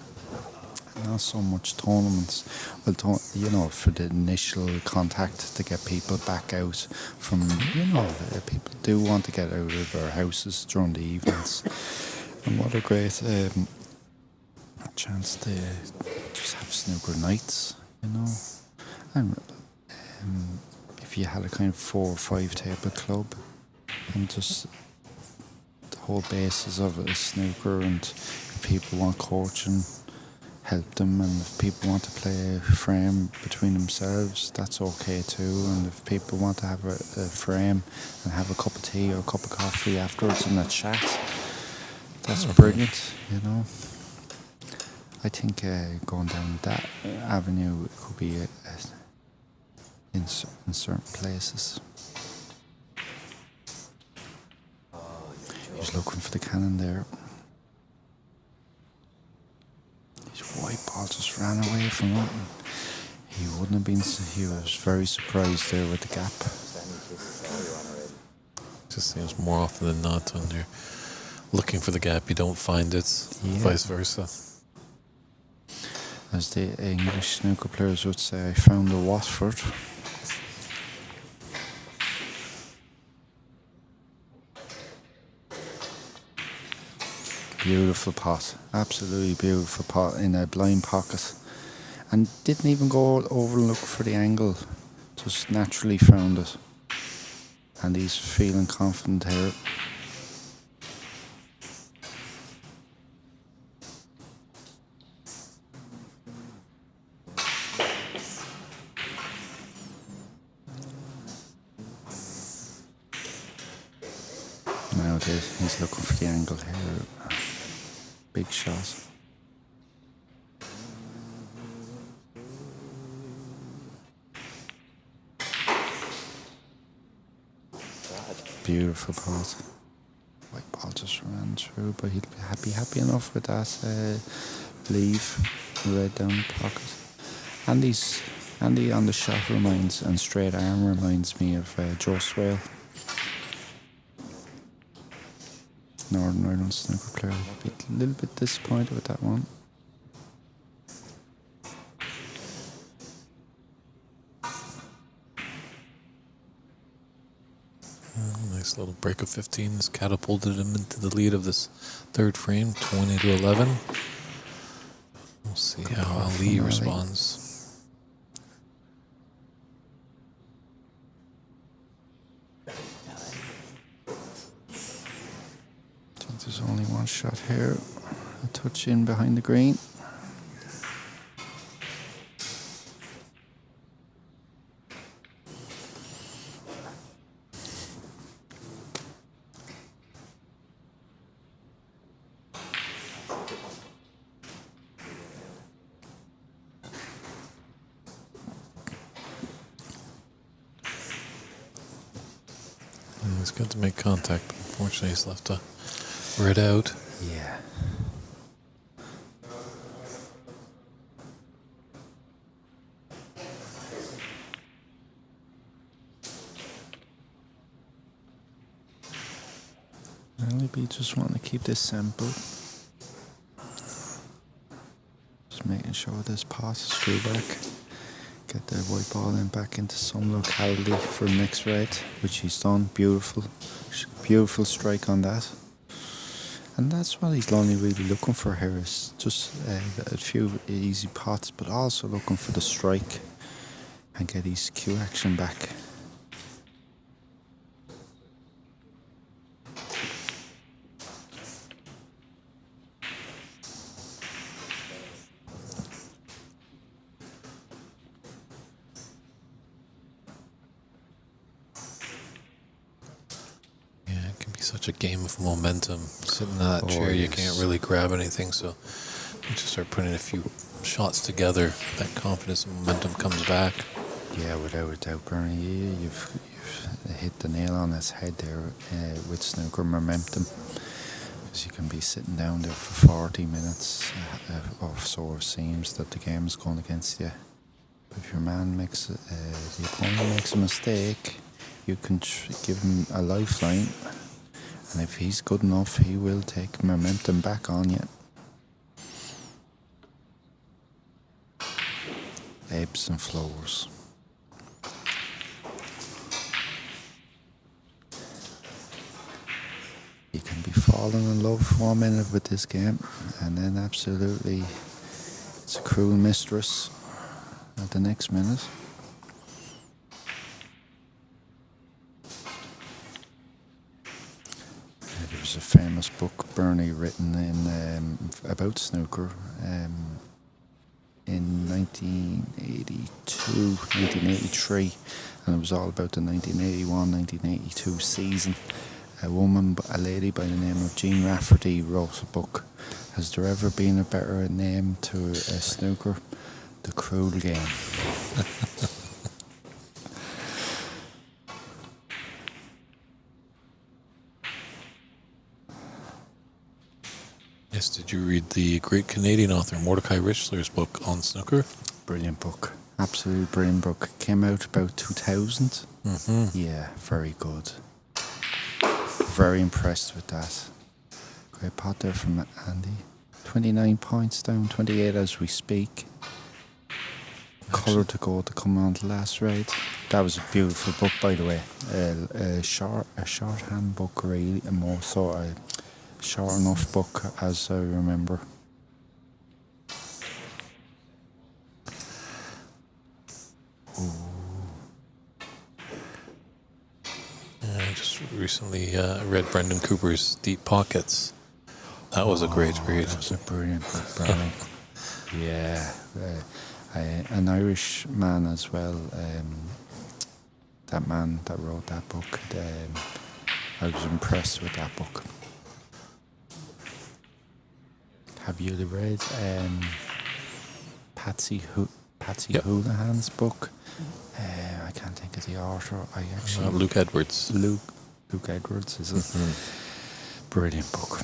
Not so much tournaments. Well, for the initial contact to get people back out from, people do want to get out of their houses during the evenings. And what a great chance to just have snooker nights, And if you had a kind of 4 or 5 table club, and just the whole basis of it is snooker, and if people want coaching, help them, and if people want to play a frame between themselves, that's okay too. And if people want to have a frame and have a cup of tea or a cup of coffee afterwards and a chat, that's brilliant, I think going down that avenue could be in certain places. He's looking for the cannon there. His white ball just ran away from him. He wouldn't have been. He was very surprised there with the gap. Just seems more often than not when you're looking for the gap, you don't find it. Yeah. Vice versa. As the English snooker players would say, I found the Watford. Beautiful pot, absolutely beautiful pot in a blind pocket, and didn't even go over and look for the angle, just naturally found it, and he's feeling confident here. Now he's looking for the angle here. Big shot. Beautiful pot. White ball just ran through, but he'd be happy enough with that leave right down the pocket. Andy on the shot and straight arm reminds me of Joe Swale. Northern Ireland snooker player. I'd be a little bit disappointed with that one. Nice little break of 15 has catapulted him into the lead of this third frame, 20-11. We'll see how Ali responds. There's only one shot here. A touch in behind the green. He's got to make contact, but unfortunately he's left a red out. Yeah. Maybe just want to keep this simple. Just making sure this pass is through back. Get the white ball in back into some locality for next red, which he's done. Beautiful. Beautiful strike on that. And that's what he's only really looking for here, is just a few easy pots, but also looking for the strike and get his cue action back. Such a game of momentum. Sitting in that chair, you can't really grab anything. So You just start putting a few shots together, that confidence and momentum comes back. Yeah, without a doubt, Burney, you've hit the nail on its head there with snooker momentum. Because you can be sitting down there for 40 minutes or so, it seems that the game's going against you. But if your man makes, the opponent makes a mistake, you can give him a lifeline. And if he's good enough, he will take momentum back on you. Ebbs and flows. You can be falling in love for 1 minute with this game, and then absolutely it's a cruel mistress at the next minute. There was a famous book, Burney, written in about snooker in 1982, 1983, and it was all about the 1981-1982 season. A lady by the name of Jean Rafferty wrote a book. Has there ever been a better name to a snooker? The Cruel Game. Yes, did you read the great Canadian author Mordecai Richler's book on snooker? Brilliant book. Absolutely brilliant book. Came out about 2000. Mm-hmm. Yeah, very good. Very impressed with that. Great pot there from Andy. 29 points down, 28 as we speak. Colour to go to come on the last raid. That was a beautiful book, by the way. A shorthand book, really, and more so a short enough book, as I remember. I just recently read Brendan Cooper's Deep Pockets. That was a great read. That was a brilliant book, Bradley. Yeah. An Irish man as well. That man that wrote that book. I was impressed with that book. Have you read Patsy Houlihan's book? I can't think of the author. Luke Edwards. Luke Edwards is a brilliant book.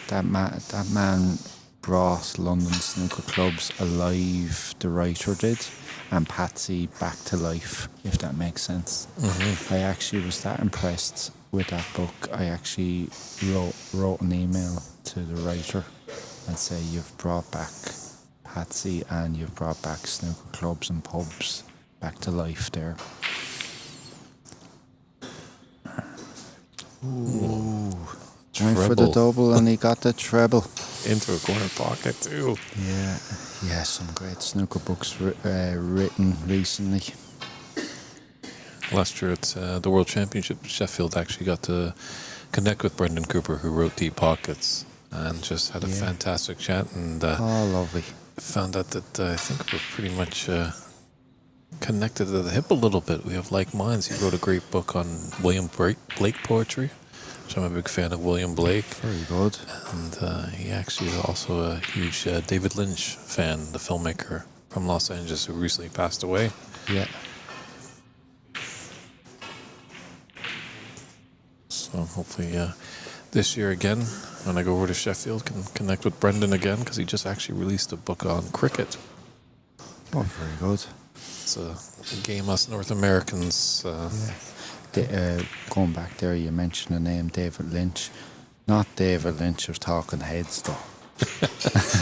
That man brought London snooker clubs alive. The writer did, and Patsy back to life, if that makes sense. Mm-hmm. I actually was that impressed with that book. I actually wrote an email to the writer and say, you've brought back Patsy and you've brought back snooker clubs and pubs back to life there. Ooh. Went for the double and he got the treble. Into a corner pocket too. Yeah, some great snooker books written recently. Last year at the World Championship, Sheffield actually got to connect with Brendan Cooper, who wrote Deep Pockets, and just had a fantastic chat. And lovely. Found out that I think we're pretty much connected to the hip a little bit. We have like minds. He wrote a great book on William Blake poetry, which I'm a big fan of William Blake. Very good. And he actually is also a huge David Lynch fan, the filmmaker from Los Angeles who recently passed away. Yeah. So hopefully this year again, when I go over to Sheffield, can connect with Brendan again, because he just actually released a book on cricket. Oh, very good. It's a game us North Americans... going back there, you mentioned the name David Lynch. Not David Lynch of Talking Heads, though.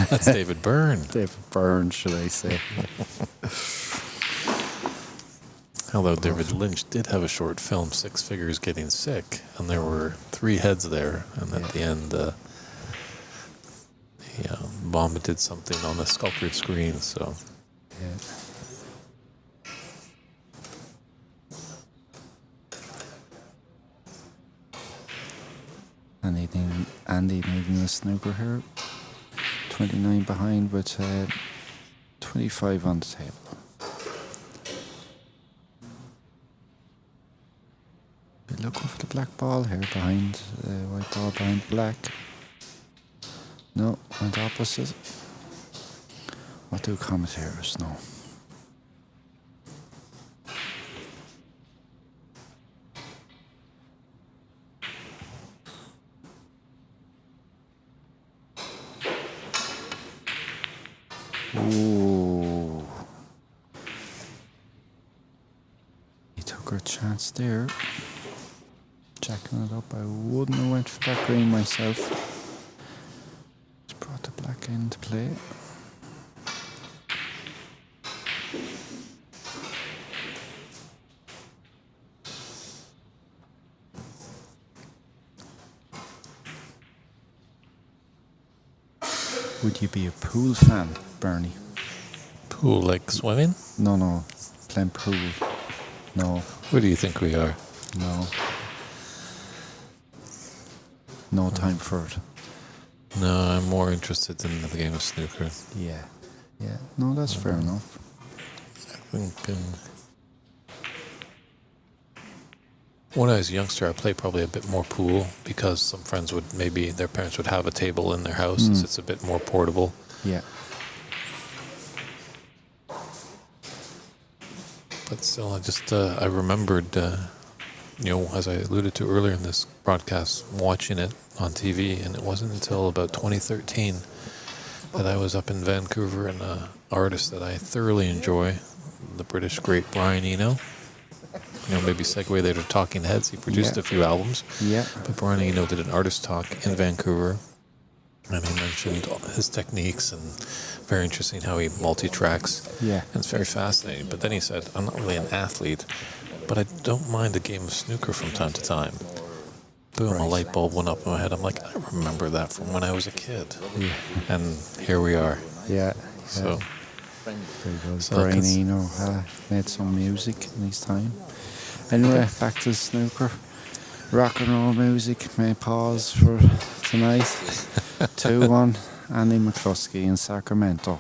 That's David Byrne. David Byrne, should I say. Although David Lynch did have a short film, Six Figures Getting Sick, and there were 3 heads there, and at the end, he vomited something on the sculptured screen, so... Yeah. Andy needing a snooker here. 29 behind with 25 on the table. Be looking for the black ball here behind, white ball behind black. No, and opposite. What do commentators know? Ooh. He took her chance there. Jacking it up. I wouldn't have went for that green myself. Just brought the black into play. Would you be a pool fan, Burney? Pool, like swimming? No. Playing pool. No. Where do you think we are? No. No time for it. No, I'm more interested in the game of snooker. Yeah. No, that's fair enough. I think, when I was a youngster, I played probably a bit more pool because some friends would, maybe their parents would have a table in their house. So it's a bit more portable. Yeah. But still, I remembered, as I alluded to earlier in this broadcast, watching it on TV, and it wasn't until about 2013 that I was up in Vancouver, and an artist that I thoroughly enjoy, the British great Brian Eno. Maybe segue there to Talking Heads. He produced a few albums. Yeah. But Brian Eno did an artist talk in Vancouver, and he mentioned all his techniques, and very interesting how he multi-tracks. Yeah. And it's very fascinating. But then he said, I'm not really an athlete, but I don't mind a game of snooker from time to time. Boom, a light bulb went up in my head. I'm like, I remember that from when I was a kid. Yeah. And here we are. Yeah. So, Very good. So Brian it's- Eno made some music in his time. Anyway, back to snooker. Rock and roll music may pause for tonight. 2-1, Andy McCluskey in Sacramento.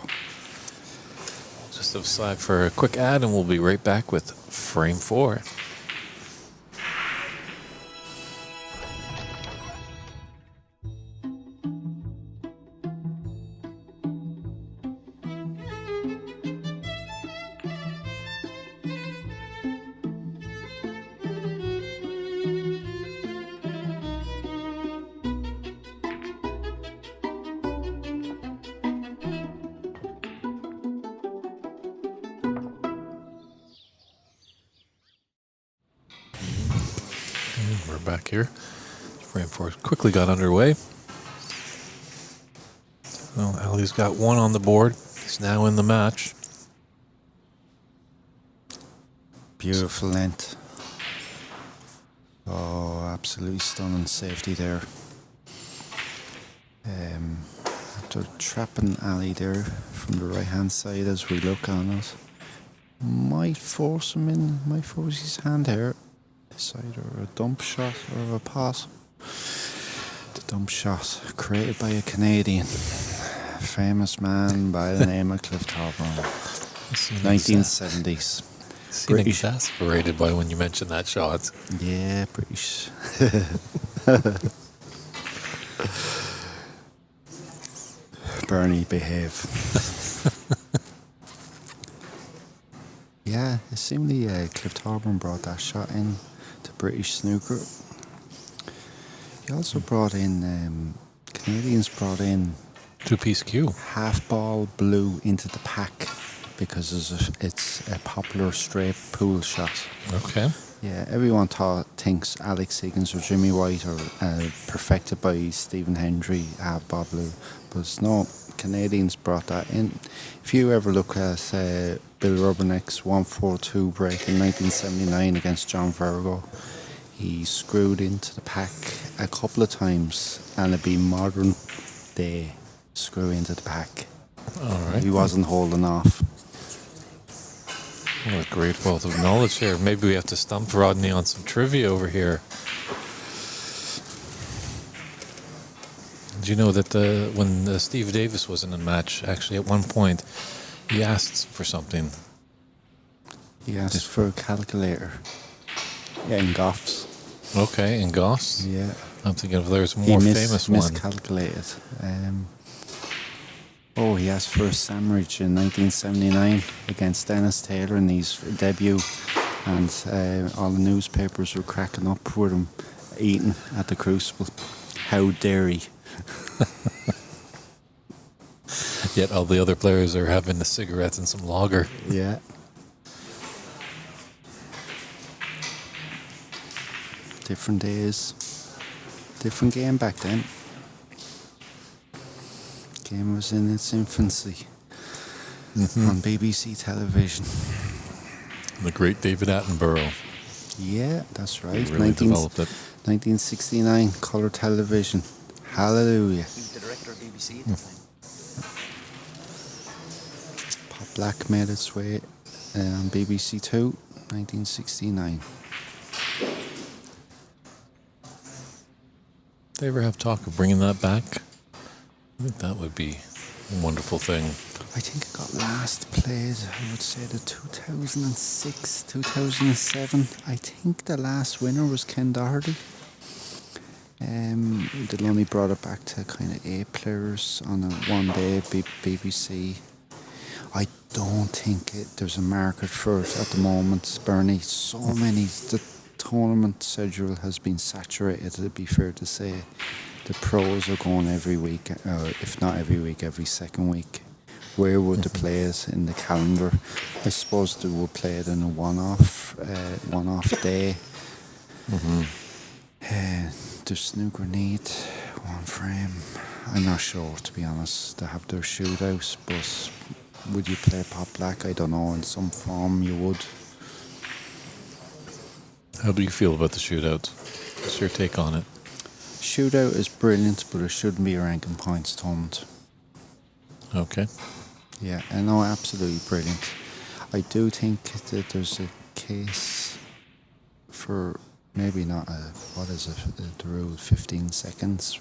just aside for a quick ad, and we'll be right back with Frame 4. We're back here. Frame 4 quickly got underway. Well, Ali's got one on the board. He's now in the match. Beautiful length. Oh, absolutely stunning safety there. After trapping Ali there from the right hand side as we look on it, might force his hand here. It's either a dump shot or a pass. The dump shot created by a Canadian, famous man by the name of Cliff Thorburn, 1970s. Seem British. exasperated by when you mention that shot. Yeah, British. Burney, behave. Yeah, it seemingly Cliff Thorburn brought that shot in to British snooker. He also brought in, Canadians brought in Two-piece cue. half ball blue into the pack because it's a popular straight pool shot. Okay. Yeah, everyone thinks Alex Higgins or Jimmy White are perfected by Stephen Hendry, half ball blue. But no, Canadians brought that in. If you ever look at Bill Rubberneck's 1-4-2 break in 1979 against John Virgo, he screwed into the pack a couple of times, and it'd be modern day screw into the pack. All right. He wasn't holding off. What a great wealth of knowledge here. Maybe we have to stump Rodney on some trivia over here. Do you know that when Steve Davis was in the match, actually at one point, he asked for something. He asked for a calculator. Yeah, in Goffs. Okay, in Goss? Yeah. I'm thinking if there's a He more famous one. miscalculated. Oh, he asked for a sandwich in 1979 against Dennis Taylor in his debut, and all the newspapers were cracking up with him eating at the Crucible. How dare he? Yet all the other players are having the cigarettes and some lager. Yeah. Different days. Different game back then. Game was in its infancy on BBC television. The great David Attenborough. Yeah, that's right. Really developed it. 1969, colour television. Hallelujah. He was the director of BBC at the time. Pop Black made its way on BBC Two, 1969. They ever have talk of bringing that back? I think that would be a wonderful thing. I think it got last played, I would say, the 2006, 2007. I think the last winner was Ken Doherty. They only brought it back to kind of 8 players on a one day BBC. I don't think there's a market for it at the moment, Burney. So many, the tournament schedule has been saturated, it'd be fair to say. The pros are going every week, if not every week, every second week. Where would they play it in the calendar? I suppose they would play it in a one-off day. Does snooker need one frame? I'm not sure, to be honest. They have their shootouts, but would you play Pop Black? I don't know. In some form, you would. How do you feel about the shootouts? What's your take on it? Shootout is brilliant, but it shouldn't be a ranking points tournament. Okay. Yeah, I know, absolutely brilliant. I do think that there's a case for maybe not what is it, the rule, 15 seconds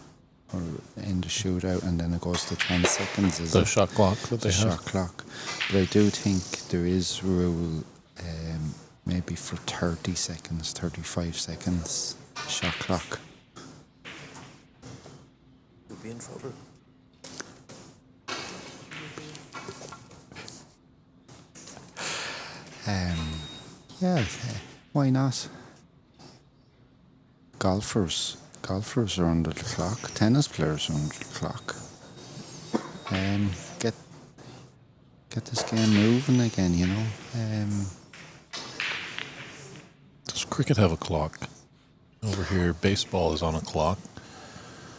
or in the shootout, and then it goes to 10 seconds. Is The it? shot clock that they The have? shot clock. But I do think there is rule maybe for 30 seconds, 35 seconds shot clock. You'll be in trouble. Yeah, why not? Golfers are under the clock. Tennis players are under the clock. Get this game moving again, you know. Does cricket have a clock? Over here, baseball is on a clock.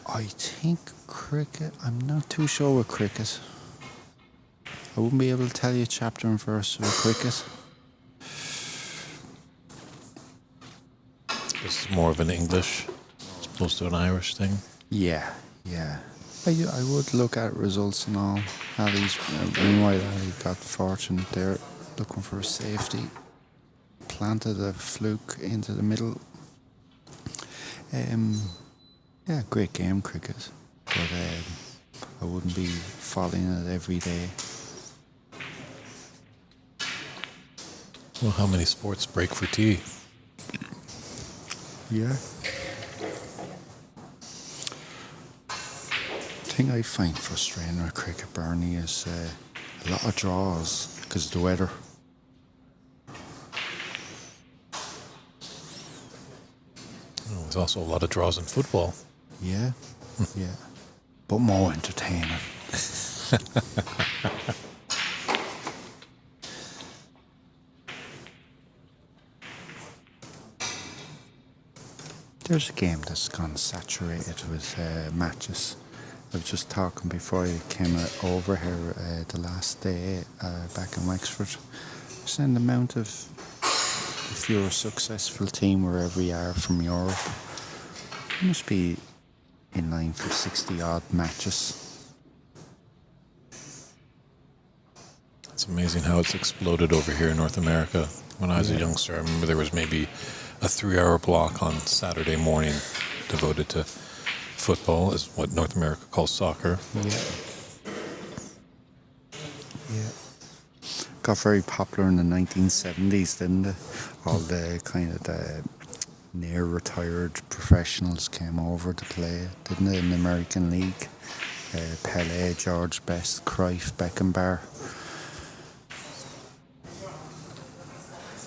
I think cricket, I'm not too sure with cricket. I wouldn't be able to tell you chapter and verse with cricket. This is more of an English as opposed to an Irish thing. Yeah. I would look at results and all. Ali's, meanwhile, Ali got fortunate there, looking for a safety. Planted a fluke into the middle. Yeah, great game, cricket. But I wouldn't be following it every day. Well, how many sports break for tea? Yeah. The thing I find frustrating with cricket, Burney, is a lot of draws because of the weather. Oh, there's also a lot of draws in football. Yeah, yeah. But more entertaining. There's a game that's gone saturated with matches. I was just talking before I came over here the last day back in Wexford. Just an amount of, if you're a successful team wherever you are from Europe, you must be in line for 60 odd matches. It's amazing how it's exploded over here in North America. When I was a youngster, I remember there was maybe a 3-hour block on Saturday morning devoted to football, is what North America calls soccer. Yeah. Got very popular in the 1970s, didn't it? All the kind of the near retired professionals came over to play, didn't they, in the American League? Pele, George Best, Cruyff, Beckenbauer.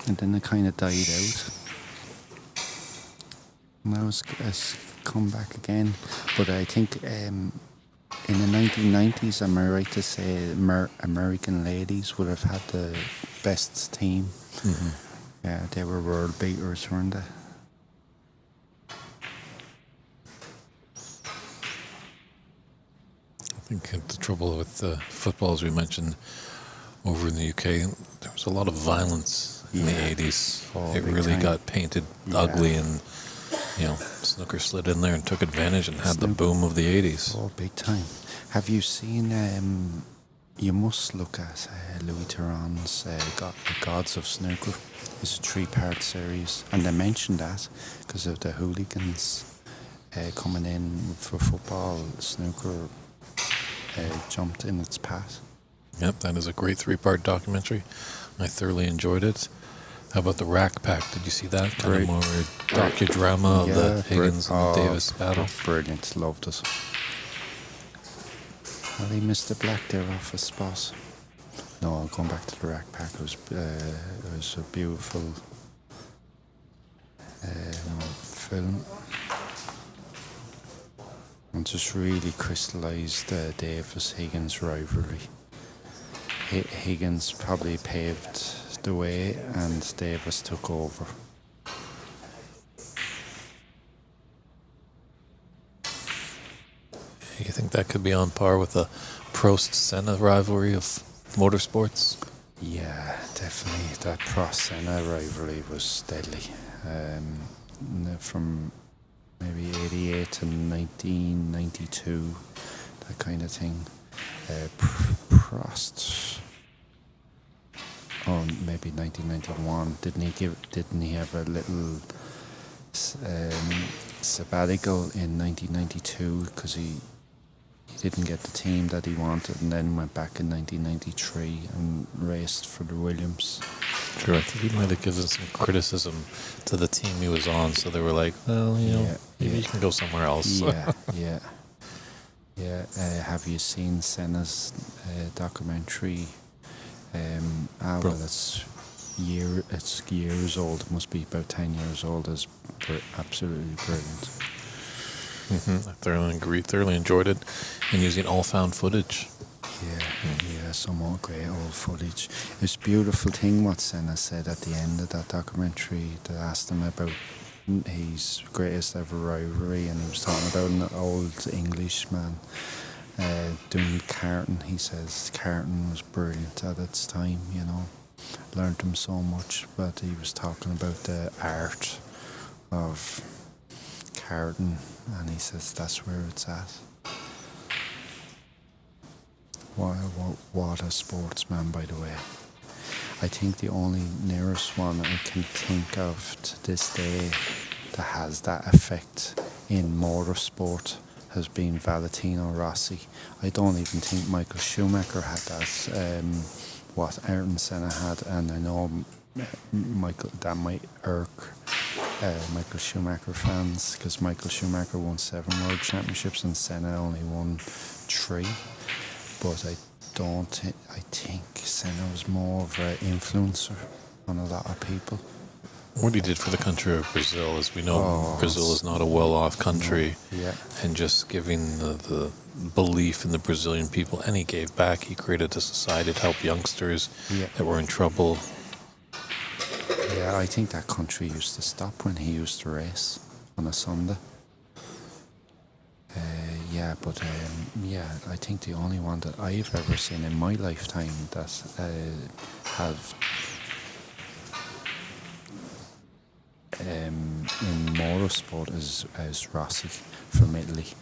And then it kind of died out. Now it's come back again. But I think in the 1990s, am I right to say American ladies would have had the best team? Mm-hmm. Yeah, they were world beaters, weren't they? I think the trouble with football, as we mentioned, over in the UK, there was a lot of violence in the 80s. Oh, it big really time. got painted ugly, and snooker slid in there and took advantage and had the boom of the 80s. Oh, big time. Have you seen, you must look at Louis Theron's The Gods of Snooker. It's a 3-part series, and they mentioned that because of the hooligans coming in for football. Snooker jumped in its path. Yep, that is a great 3-part documentary. I thoroughly enjoyed it. How about the Rack Pack? Did you see that? Kind of more docudrama of the Higgins and the Davis battle. Brilliant, loved it. Well, he missed the black there off a spot. No, I'll come back to the Rack Pack. It was a beautiful film. And just really crystallised Davis-Higgins rivalry. Higgins probably paved the way and Davis took over. You think that could be on par with the Prost-Senna rivalry of motorsports? Yeah, definitely. That Prost-Senna rivalry was deadly. From maybe 88 to 1992, that kind of thing. Prost, maybe 1991. Didn't he have a little sabbatical in 1992 because he didn't get the team that he wanted, and then went back in 1993 and raced for the Williams. Sure, I think he might have given some criticism to the team he was on, so they were like, well, maybe you can go somewhere else. Yeah. Have you seen Senna's documentary? Well, it's years old. It must be about 10 years old. It's absolutely brilliant. I thoroughly enjoyed it, and using all found footage. Yeah, some more great old footage. It's a beautiful thing what Senna said at the end of that documentary. They asked him about his greatest ever rivalry, and he was talking about an old Englishman doing karting. He says karting was brilliant at its time, learned him so much, but he was talking about the art of karting, and he says that's where it's at. What a sportsman, by the way. I think the only nearest one I can think of to this day that has that effect in motorsport has been Valentino Rossi. I don't even think Michael Schumacher had that, what Ayrton Senna had, and I know that might irk Michael Schumacher fans, because Michael Schumacher won 7 world championships and Senna only won 3. But I think Senna was more of an influencer on a lot of people. What he did for the country of Brazil, as we know, Brazil is not a well-off country, and just giving the belief in the Brazilian people, and he gave back. He created a society to help youngsters that were in trouble. Yeah, I think that country used to stop when he used to race on a Sunday. I think the only one that I've ever seen in my lifetime that have in motorsport is Rossi from Italy.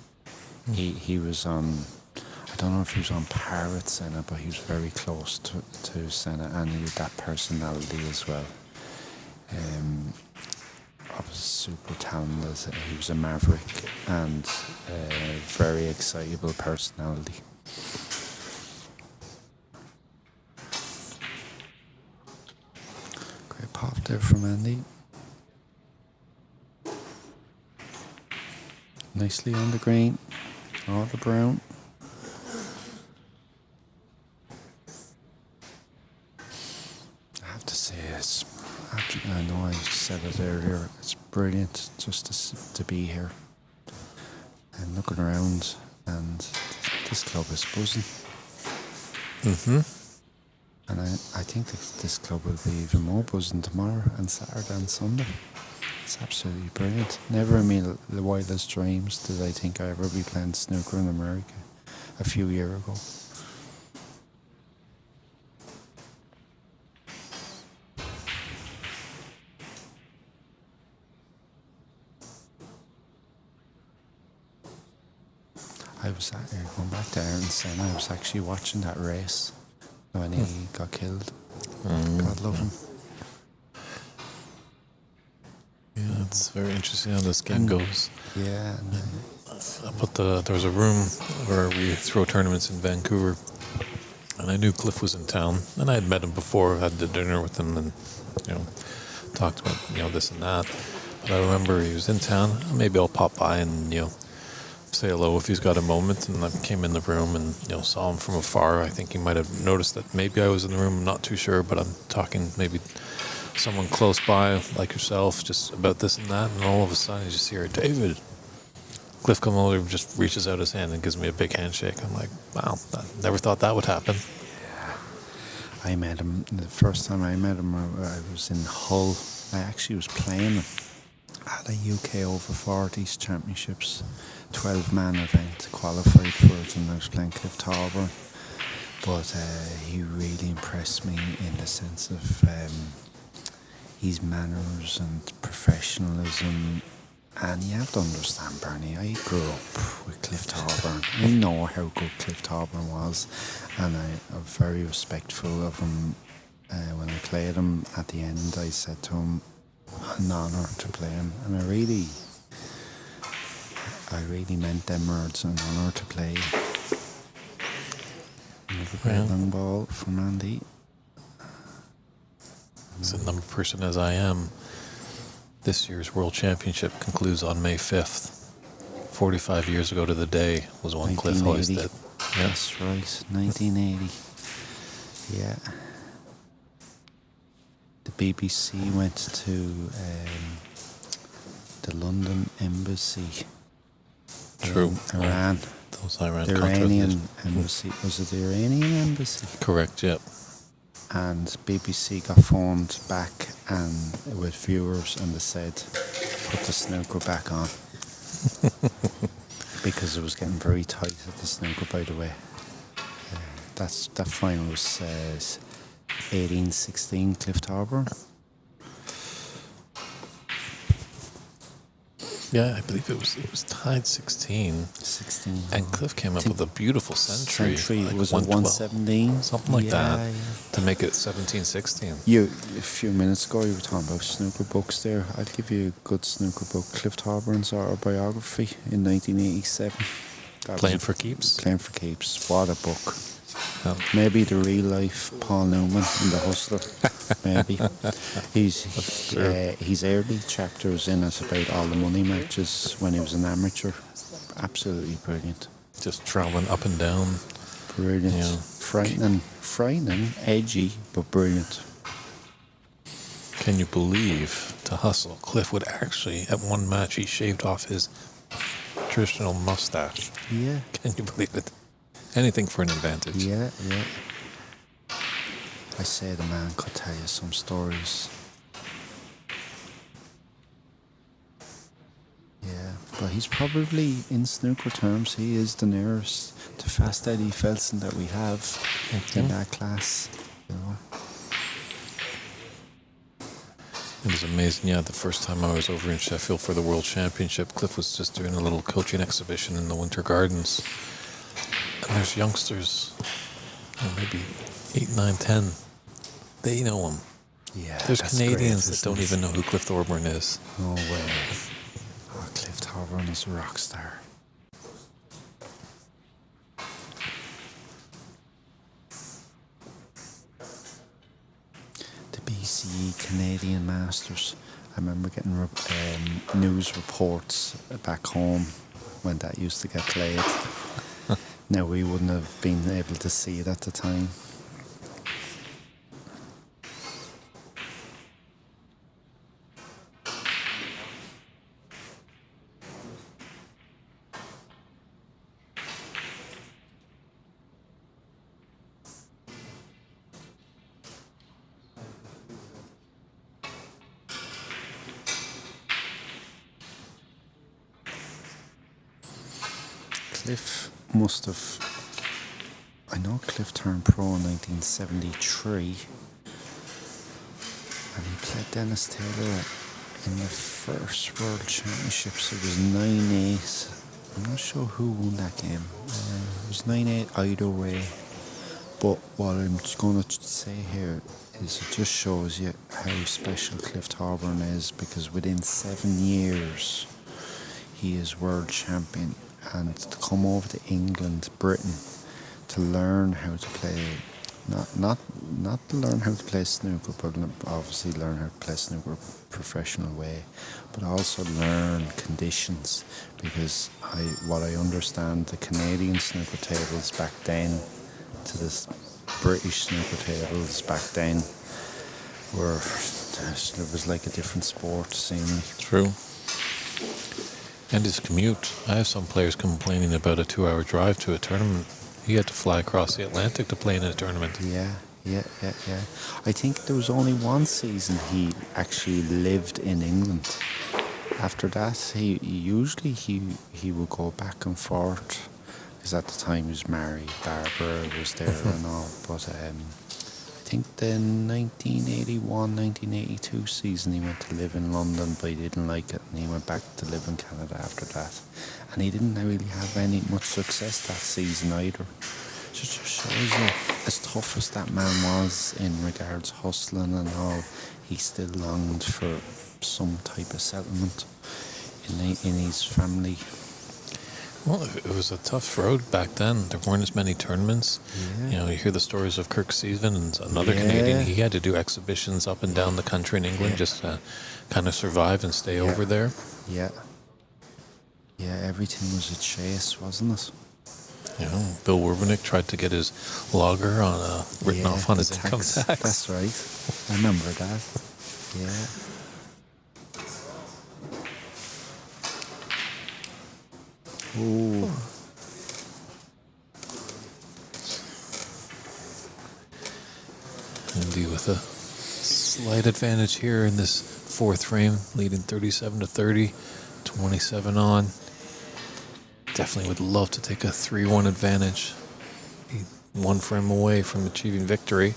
He was on, I don't know if he was on par with Senna, but he was very close to Senna, and he had that personality as well. I was super talented. He was a maverick and a very excitable personality. Great pop there from Andy. Nicely on the green, all the brown. said it earlier, it's brilliant just to be here and looking around, and this club is buzzing. And I think this club will be even more buzzing tomorrow and Saturday and Sunday. It's absolutely brilliant. Never in my wildest dreams did I think I'd ever be playing snooker in America a few years ago. I was going back to Aaron's, and I was actually watching that race when he got killed. God love him. Yeah, it's very interesting how this game goes. Yeah. There was a room where we throw tournaments in Vancouver, and I knew Cliff was in town, and I had met him before, had the dinner with him, and talked about this and that. But I remember he was in town. Maybe I'll pop by and say hello if he's got a moment. And I came in the room and saw him from afar. I think he might have noticed that maybe I was in the room. I'm not too sure, but I'm talking maybe someone close by like yourself just about this and that, and all of a sudden you just hear David. Cliff comes over, just reaches out his hand and gives me a big handshake. I'm like, wow, I never thought that would happen. Yeah. I met him, the first time I met him, I was in Hull. I actually was playing at a UK over 40s championships, 12-man event, qualified for it, and I was playing Cliff Tauber. But he really impressed me in the sense of his manners and professionalism. And you have to understand, Burney, I grew up with Cliff Tauber. I know how good Cliff Tauber was, and I'm very respectful of him. When I played him at the end, I said to him, an honour to play him. And I really meant them words, an honour to play. Another great long ball from Andy. As a number person as I am, this year's World Championship concludes on May 5th. 45 years ago to the day was when Cliff hoisted it. Yeah. That's right, 1980. Yeah. The BBC went to the London Embassy True. in Iran. Those Iran The Iranian Embassy. Was it the Iranian Embassy? Correct, yep. And BBC got phoned back and with viewers, and they said, put the snooker back on. Because it was getting very tight at the snooker, by the way. That final was 18-16 Cliff Tauber. Yeah, I believe it was tied 16. 16. And Cliff came up with a beautiful century. Like was 117? Something like that. Yeah. To make it 17-16. A few minutes ago, you were talking about snooker books there. I'd give you a good snooker book, Cliff Tauber's autobiography in 1987. Playing for Keeps? Playing for Keeps. What a book. Oh. Maybe the real life Paul Newman in The Hustler. Maybe. His early chapters in it about all the money matches when he was an amateur. Absolutely brilliant. Just traveling up and down. Brilliant. Yeah. Frightening, edgy, but brilliant. Can you believe, to hustle, Cliff would actually, at one match, he shaved off his traditional mustache. Yeah. Can you believe it? Anything for an advantage. Yeah. I say the man could tell you some stories. Yeah, but he's probably, in snooker terms, he is the nearest to Fast Eddie Felsen that we have in that class. It was amazing. Yeah, the first time I was over in Sheffield for the World Championship, Cliff was just doing a little coaching exhibition in the Winter Gardens. And there's youngsters, maybe 8, 9, 10. They know him. Yeah, there's that's Canadians great, that don't even know who Cliff Thorburn is. No way. Oh, Cliff Thorburn is a rock star. The BCE Canadian Masters. I remember getting news reports back home when that used to get played. Now, we wouldn't have been able to see it at the time. Cliff must have. I know Cliff turned pro in 1973, and he played Dennis Taylor in the first World Championships. It was 9-8. I'm not sure who won that game. It was 9-8 either way. But what I'm just going to say here is it just shows you how special Cliff Thorburn is, because within 7 years he is world champion, and to come over to England, Britain, to learn how to play, not to learn how to play snooker, but obviously learn how to play snooker a professional way, but also learn conditions, because what I understand, the Canadian snooker tables back then to the British snooker tables back then were, it was like a different sport, seemingly. True. And his commute. I have some players complaining about a 2-hour drive to a tournament. He had to fly across the Atlantic to play in a tournament. Yeah. I think there was only one season he actually lived in England. After that, he would go back and forth, because at the time he was married. Barbara was there and all. But I think the 1981-1982 season he went to live in London, but he didn't like it, and he went back to live in Canada after that. And he didn't really have much success that season either. Just shows you, as tough as that man was in regards hustling and all, he still longed for some type of settlement in his family. Well, it was a tough road back then. There weren't as many tournaments. Yeah. You know, you hear the stories of Kirk Stevens, another Canadian. He had to do exhibitions up and down the country in England just to kind of survive and stay over there. Yeah, everything was a chase, wasn't it? You know, Bill Werbenick tried to get his logger on written off on his income tax. That's right. I remember that. Yeah. Ooh. Indeed, with a slight advantage here in this fourth frame, leading 37-30, 27 on. Definitely would love to take a 3-1 advantage. Be 1 frame away from achieving victory.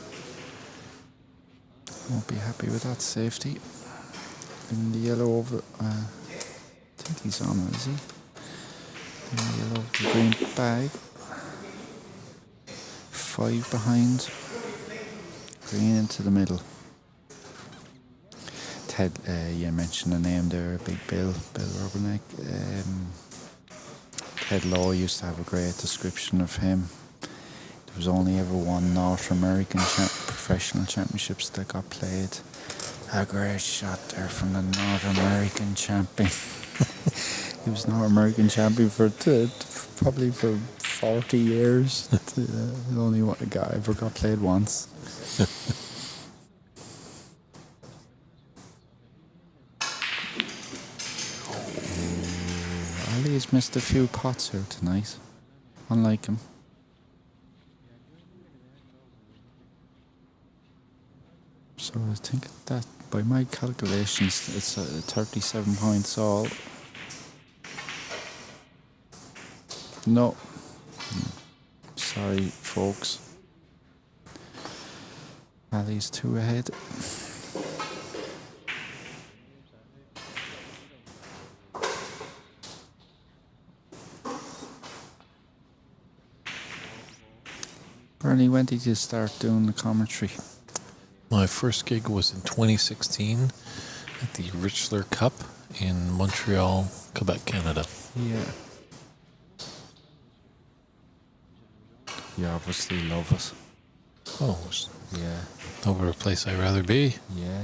Won't be happy with that safety. In the yellow over, I think he's on it, is he? In the yellow, the green bag. 5 behind. Green into the middle. Ted, you mentioned the name there, Big Bill Urbanek. Ted Law used to have a great description of him. There was only ever one North American professional championships that got played. A great shot there from the North American champion. He was North American champion for probably for 40 years. Only one guy ever got played once. Ali's missed a few pots here tonight. Unlike him. So I think that, by my calculations, it's 37 points all. No. Sorry, folks. Ali's 2 ahead. Burney, when did you start doing the commentary? My first gig was in 2016 at the Richler Cup in Montreal, Quebec, Canada. Yeah. You obviously love it. Oh, Yeah. over a place I'd rather be. Yeah.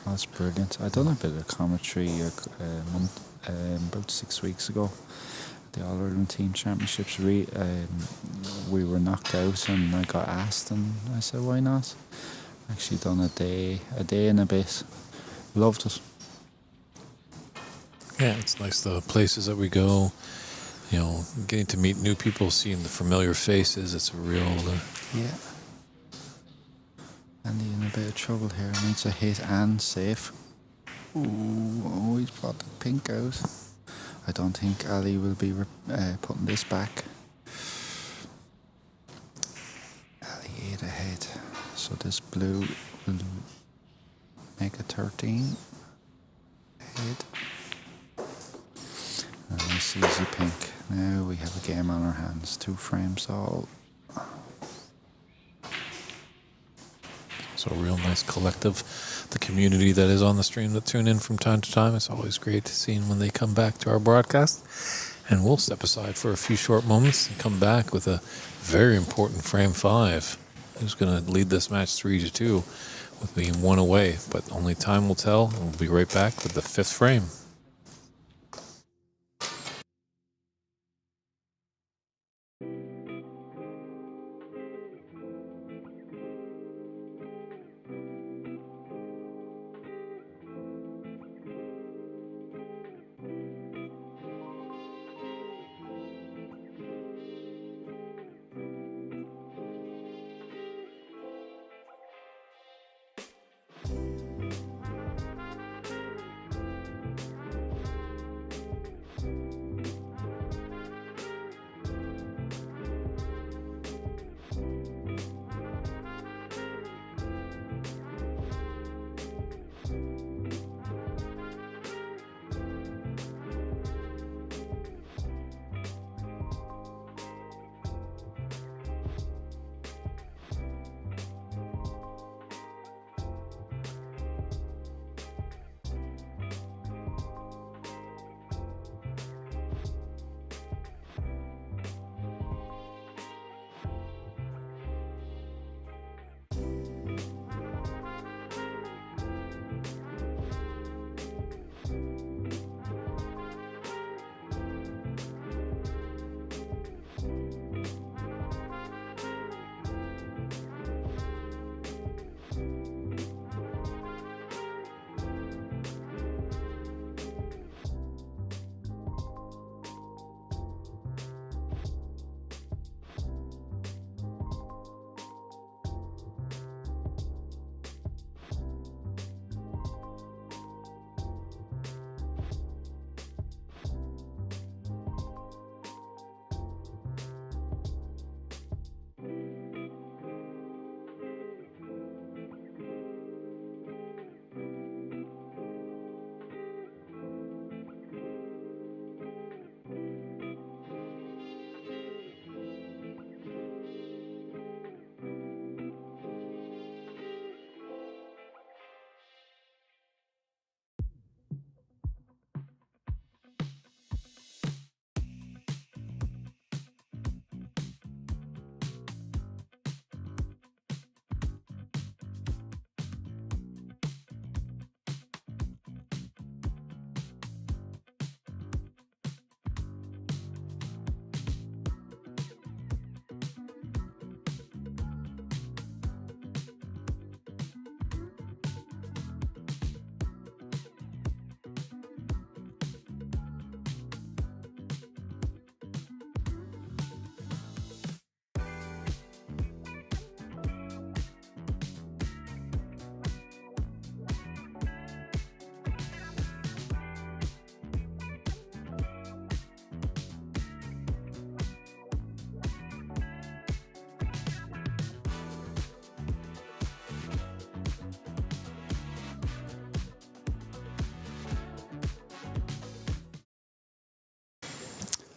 That's brilliant. I done a bit of commentary about 6 weeks ago. The All-Ireland Team Championships. We were knocked out, and I got asked, and I said, why not? Actually done a day and a bit. Loved it. Yeah, it's nice the places that we go. You know, getting to meet new people, seeing the familiar faces. It's a real. Yeah. Andy in a bit of trouble here. Needs a hit and safe. Ooh, oh, he's brought the pink out. I don't think Ali will be putting this back. Ali 8 ahead. So this blue will make a 13 ahead. And this easy pink. Now we have a game on our hands. 2 frames all. So a real nice collective. The community that is on the stream that tune in from time to time. It's always great to see when they come back to our broadcast. And we'll step aside for a few short moments and come back with a very important frame 5. Who's going to lead this match 3-2 with being 1 away. But only time will tell. And we'll be right back with the 5th frame.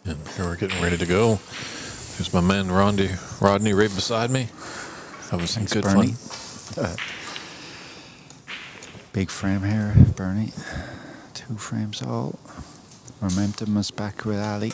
And here we're getting ready to go. There's my man Rodney right beside me. That was some Thanks, good Burney. fun. Big frame here, Burney. 2 frames all. Momentum is back with Ali.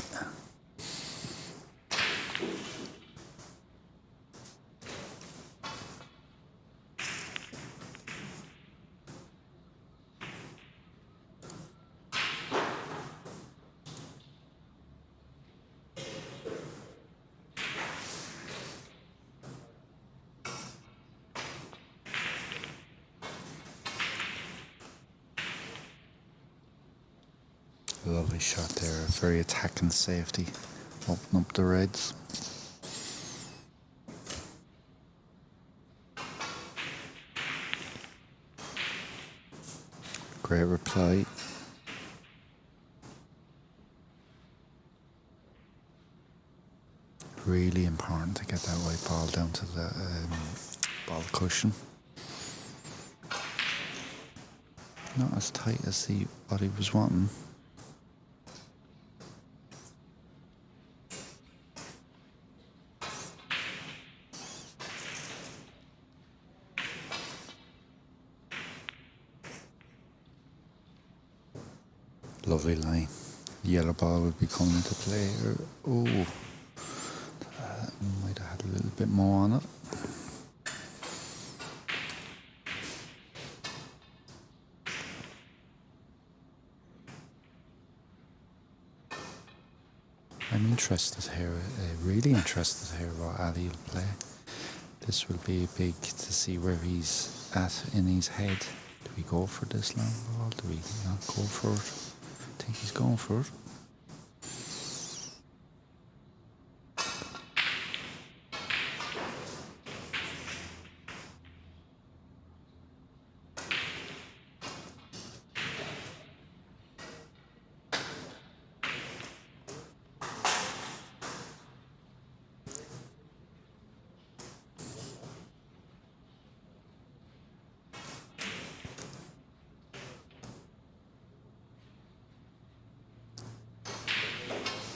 Lovely shot there, very attacking safety. Open up the reds. Great reply. Really important to get that white ball down to the ball cushion. Not as tight as what he was wanting. Lovely line. Yellow ball would be coming into play. Oh, might have had a little bit more on it. I'm interested here, really interested here what Ali will play. This will be big to see where he's at in his head. Do we go for this long ball? Do we not go for it? I think he's going for it.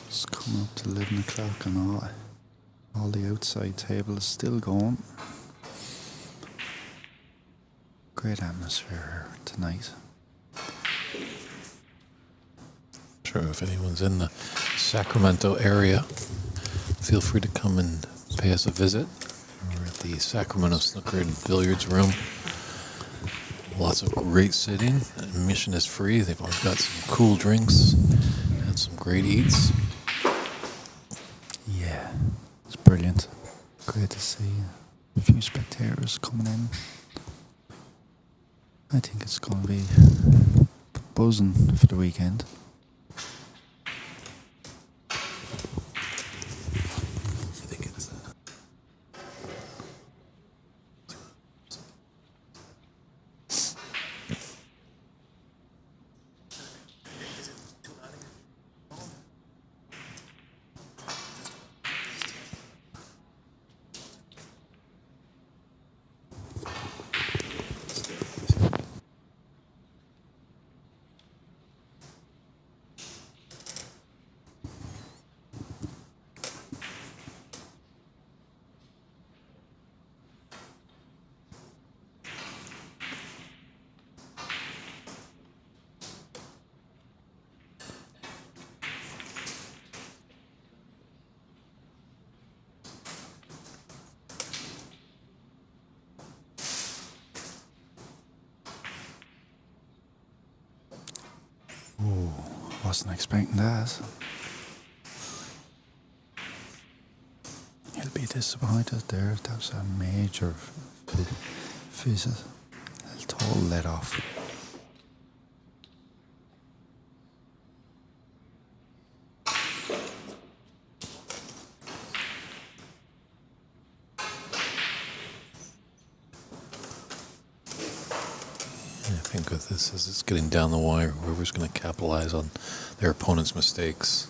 It's coming up to 11 o'clock and all the outside table is still going. Great atmosphere here tonight. Sure, if anyone's in the Sacramento area, feel free to come and pay us a visit. We're at the Sacramento Snooker and Billiards room. Lots of great sitting. Admission is free. They've always got some cool drinks and some great eats. Yeah, it's brilliant. Great to see a few spectators coming in. I think it's going to be buzzing for the weekend. Oh, wasn't expecting that. He'll be disappointed there. That was a major visit. A total let off. I think with this, as it's getting down the wire, whoever's going to capitalize on their opponent's mistakes.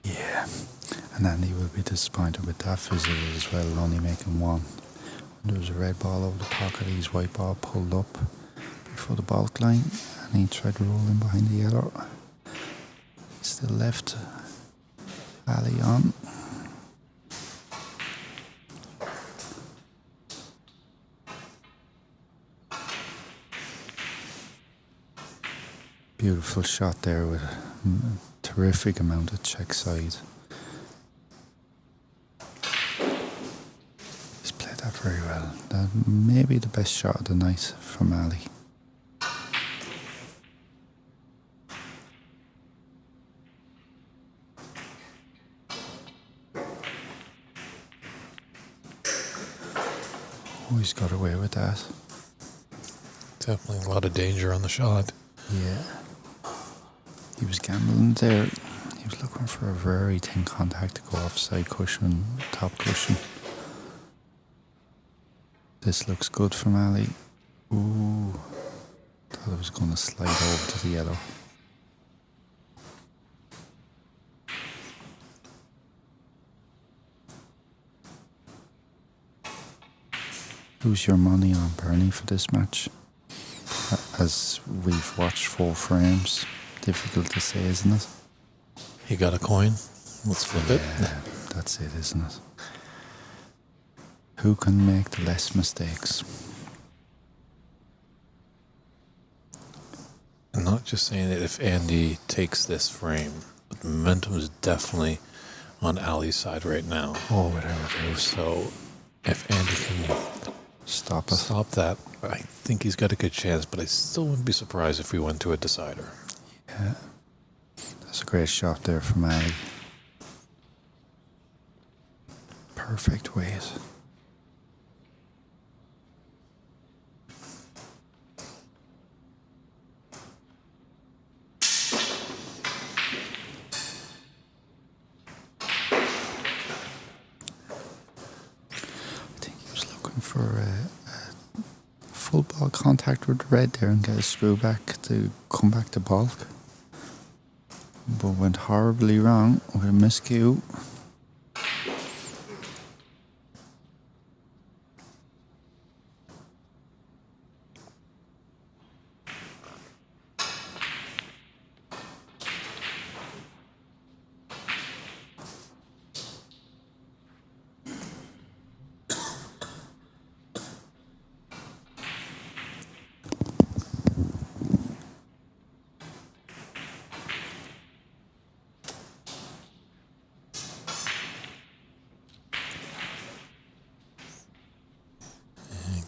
Yeah, and Andy will be disappointed with that visit as well, only making one. When there was a red ball over the pocket, his white ball pulled up before the baulk line, and he tried to roll in behind the yellow. He still left Ali on. Beautiful shot there with a terrific amount of check side. He's played that very well. That may be the best shot of the night from Ali. Oh, he's got away with that. Definitely a lot of danger on the shot. Yeah. He was gambling there. He was looking for a very thin contact to go off side cushion, top cushion. This looks good from Ali. Ooh. Thought it was going to slide over to the yellow. Who's your money on Burney for this match? As we've watched 4 frames, difficult to say, isn't it? He got a coin. Let's flip it. Yeah, that's it, isn't it? Who can make the less mistakes? I'm not just saying that if Andy takes this frame, but the momentum is definitely on Ali's side right now. Oh, whatever it is. So if Andy can Stop it. stop that, I think he's got a good chance, but I still wouldn't be surprised if we went to a decider. Yeah. That's a great shot there from Ali. Perfect weight. For a full ball contact with the red there and get a screw back to come back to bulk. But went horribly wrong with a miscue.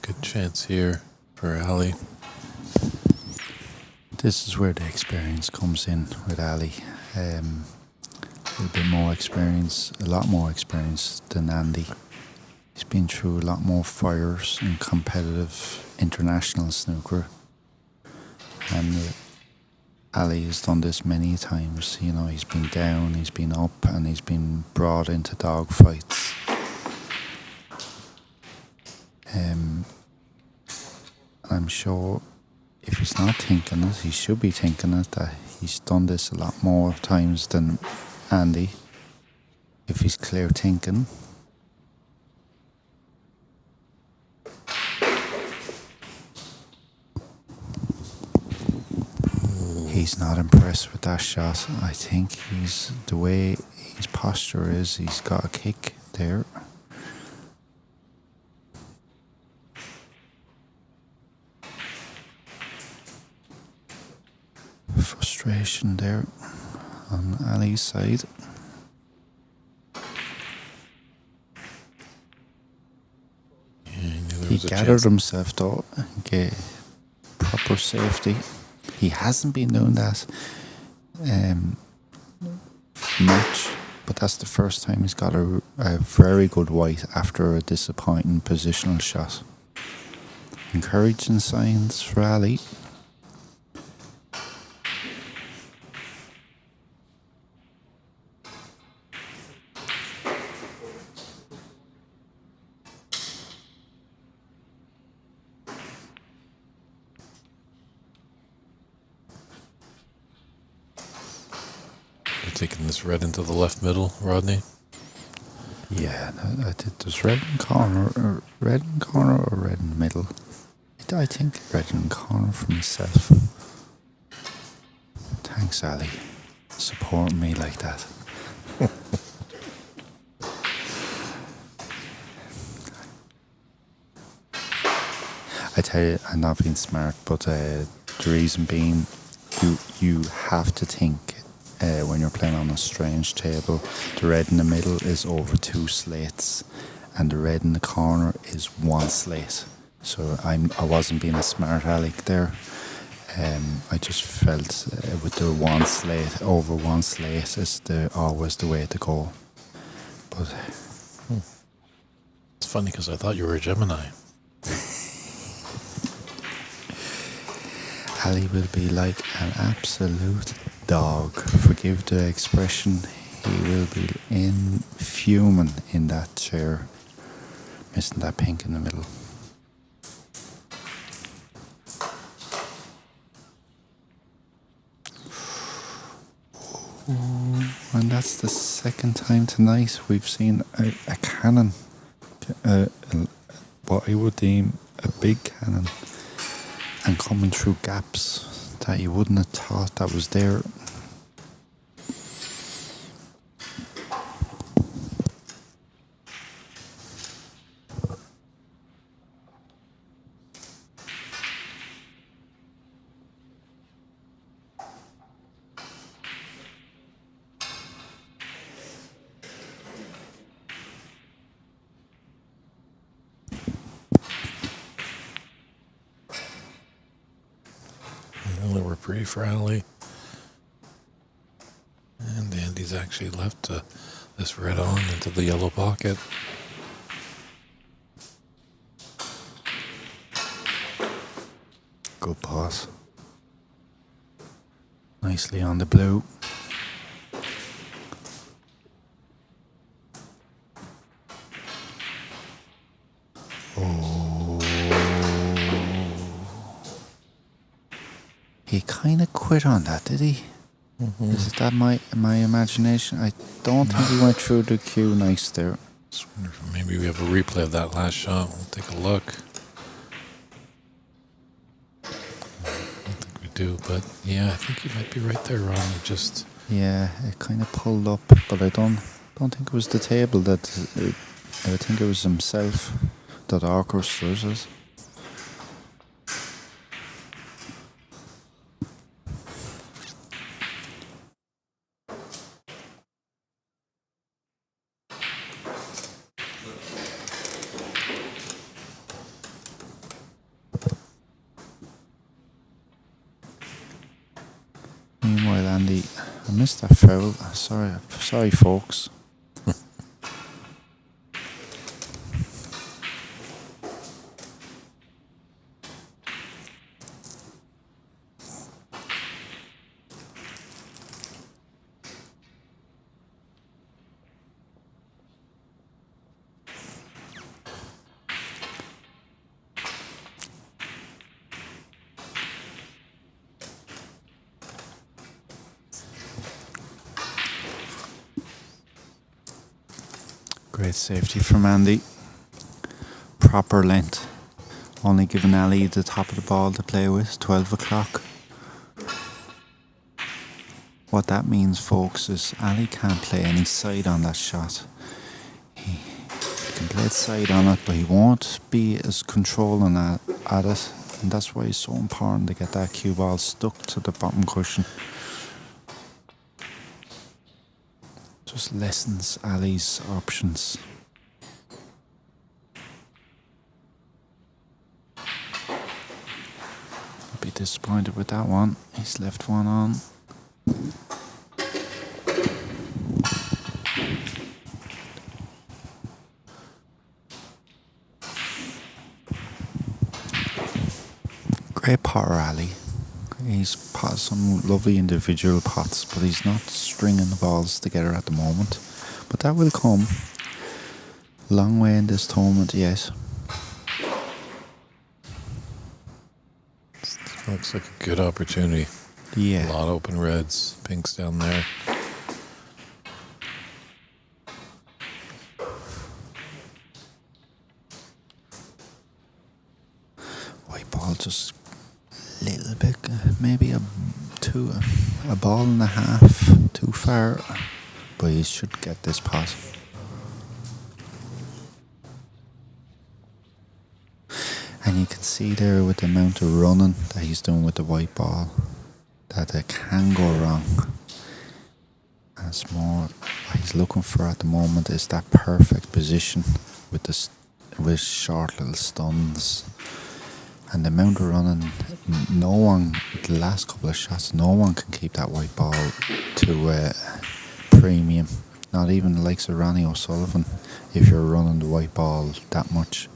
Good chance here for Ali. This is where the experience comes in with Ali. A little bit more experience, a lot more experience than Andy. He's been through a lot more fires in competitive international snooker. And Ali has done this many times. You know, he's been down, he's been up, and he's been brought into dogfights. I'm sure if he's not thinking it, he should be thinking it, that he's done this a lot more times than Andy. If he's clear thinking. He's not impressed with that shot. I think the way his posture is, he's got a kick there. Frustration there on Ali's side. He gathered himself though and get proper safety. He hasn't been doing that much, but that's the first time he's got a very good white after a disappointing positional shot. Encouraging signs for Ali. Taking this red into the left middle, Rodney. Yeah, I did this red in corner or red in the middle. I think red in corner for myself. Thanks, Ali. Supporting me like that. I tell you, I'm not being smart, but the reason being, you have to think. When you're playing on a strange table, the red in the middle is over 2 slates and the red in the corner is 1 slate. So I wasn't being a smart aleck there. I just felt with the 1 slate, over 1 slate is always the way to go. But it's funny because I thought you were a Gemini. Ali will be like an absolute dog. Forgive the expression. He will be fuming in that chair, missing that pink in the middle. And that's the second time tonight we've seen a cannon what I would deem a big cannon and coming through gaps that you wouldn't have thought that was there. Well, we're pretty for Ali. And Andy's actually left this red on into the yellow pocket. Good pass. Nicely on the blue. Oh. He kind of quit on that, did he? Mm-hmm. Is that my imagination? I don't think he went through the cue nice there. Just wonder if maybe we have a replay of that last shot. We'll take a look. I don't think we do, but yeah, I think you might be right there, Ron. You just Yeah, it kind of pulled up, but I don't think it was the table I think it was himself that orchestrated it. Meanwhile, Andy, I missed that foul. Sorry, folks. Great safety from Andy. Proper length. Only giving Ali the top of the ball to play with, 12 o'clock. What that means, folks, is Ali can't play any side on that shot. He can play it side on it, but he won't be as controlling at it. And that's why it's so important to get that cue ball stuck to the bottom cushion. Just lessens Ali's options. I'll be disappointed with that one. He's left one on. Great potter, Ali. He's potted some lovely individual pots, but he's not stringing the balls together at the moment. But that will come. Long way in this tournament yet. looks like a good opportunity. Yeah. A lot of open reds, pinks down there. White ball just a little bit, maybe a ball and a half too far, but he should get this pot. And you can see there with the amount of running that he's doing with the white ball that it can go wrong. And it's more what he's looking for at the moment is that perfect position with short little stuns. And the amount of running, no one, the last couple of shots, no one can keep that white ball to premium. Not even the likes of Ronnie O'Sullivan, if you're running the white ball that much.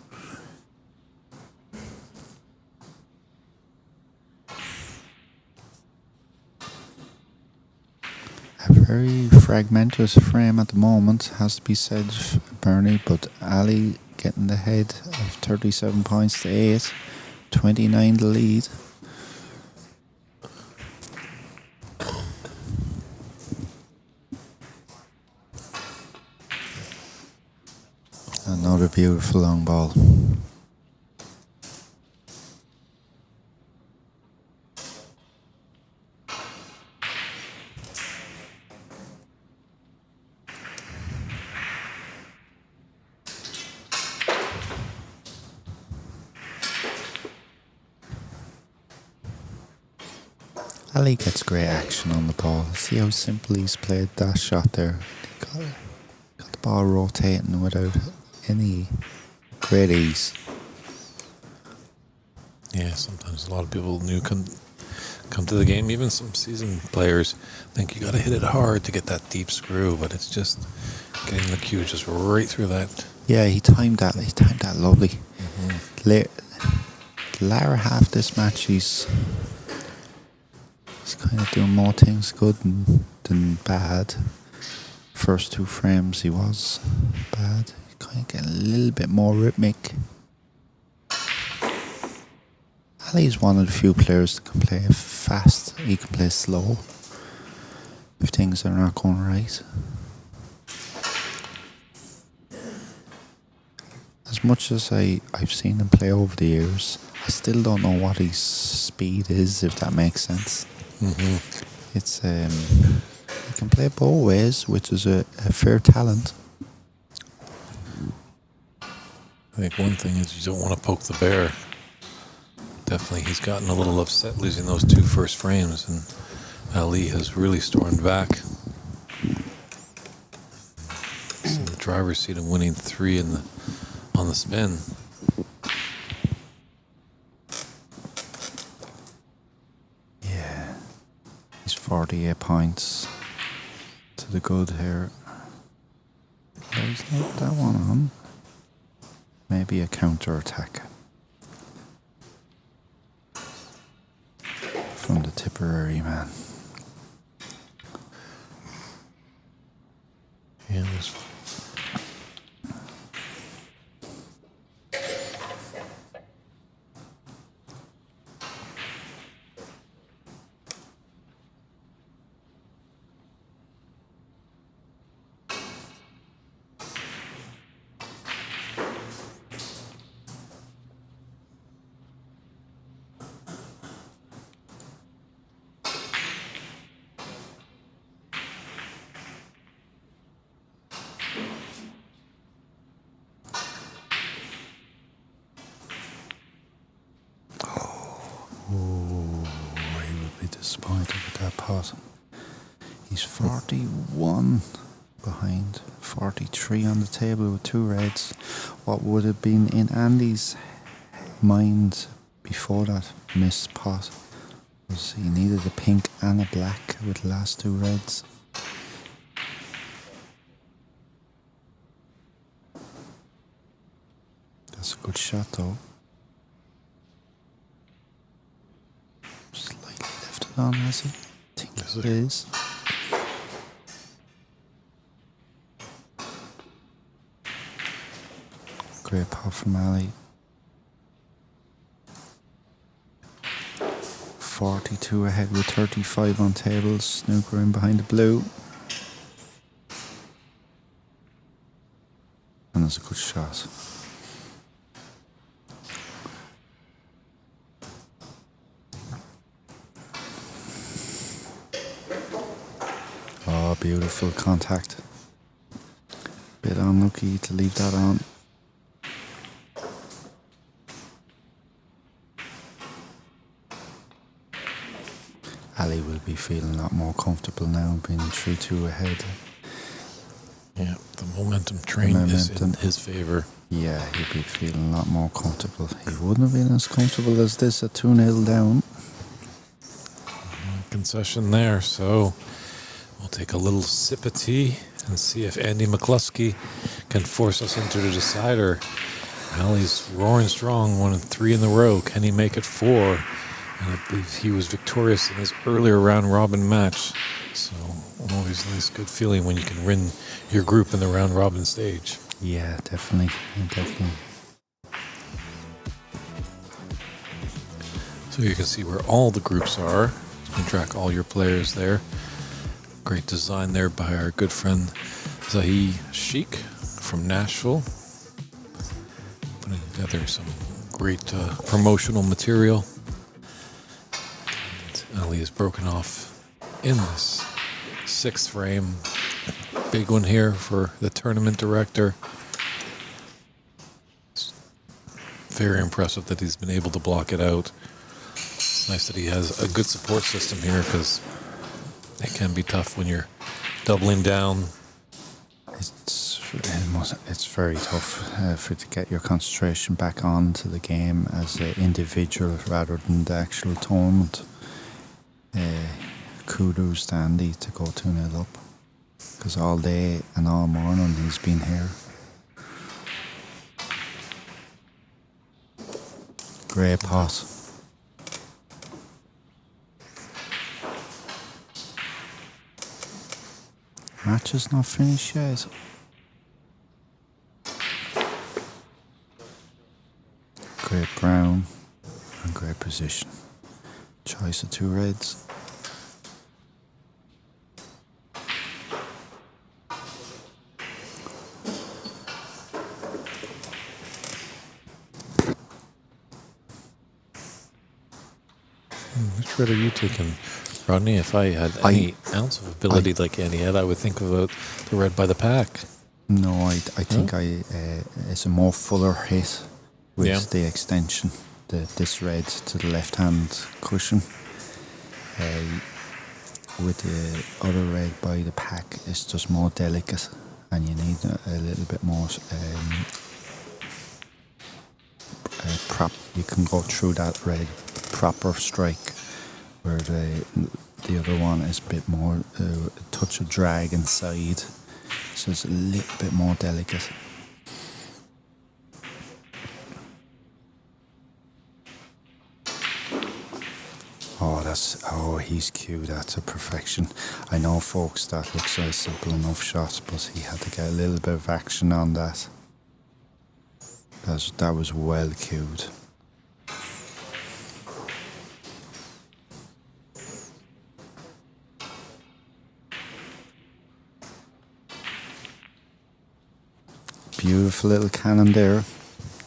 A very fragmented frame at the moment, has to be said, Burney, but Ali getting the head of 37 points to 8. 29 the lead. Another beautiful long ball. Ali gets great action on the ball. See how simple he's played that shot there. He got the ball rotating without any great ease. Yeah, sometimes a lot of people new come to the game. Even some seasoned players think you got to hit it hard to get that deep screw, but it's just getting the cue just right through that. Yeah, he timed that. He timed that lovely. The latter half of this match, he's kind of doing more things good than bad. First 2 frames he was bad. He's kind of getting a little bit more rhythmic. Ali's one of the few players that can play fast. He can play slow if things are not going right. As much as I've seen him play over the years, I still don't know what his speed is, if that makes sense. It's he can play both ways, which is a fair talent. I think one thing is you don't want to poke the bear. Definitely, he's gotten a little upset losing those 2 first frames, and Ali has really stormed back. It's in the driver's seat and winning 3 on the spin. Yeah, he's 48 points to the good here. Oh, he's not that one on. Maybe a counter attack from the Tipperary man. Yeah, there's disappointed with that pot. He's 41 behind, 43 on the table with 2 reds. What would have been in Andy's mind before that missed pot was he needed a pink and a black with the last 2 reds. That's a good shot though. Slightly left it on, has he? I think it is. Great pot from Ali. 42 ahead with 35 on tables. Snooker in behind the blue. And that's a good shot. Oh, beautiful contact. Bit unlucky to leave that on. Ali will be feeling a lot more comfortable now, being 3-2 ahead. Yeah, the momentum train is in his favor. Yeah, he'll be feeling a lot more comfortable. He wouldn't have been as comfortable as this at 2-0 down. Concession there, so we'll take a little sip of tea and see if Andy McCluskey can force us into the decider. Ali's roaring strong, won 3 in a row. Can he make it 4? And I believe he was victorious in his earlier round robin match. So always a nice good feeling when you can win your group in the round robin stage. Yeah, definitely. Definitely. So you can see where all the groups are. You can track all your players there. Great design there by our good friend Zahi Sheikh from Nashville. Putting together some great promotional material. And Ali is broken off in this 6th frame. Big one here for the tournament director. It's very impressive that he's been able to block it out. It's nice that he has a good support system here because it can be tough when you're doubling down. It's very tough to get your concentration back onto the game as an individual rather than the actual tournament. Kudos to Andy to go 2-0 up because all day and all morning he's been here. Great pot. Match is not finished yet. Great brown and great position. Choice of 2 reds. Which red are you taking, Rodney? If I had any ounce of ability like Andy had, I would think about the red by the pack. No, I think it's a more fuller hit with the extension, this red to the left hand cushion. With the other red by the pack, it's just more delicate, and you need a little bit more prop. You can go through that red proper strike, where the other one is a bit more a touch of drag inside, so it's a little bit more delicate. He's cute. That's a perfection. I know, folks, that looks like a simple enough shot, but he had to get a little bit of action on that. That was well cued. Beautiful little cannon there,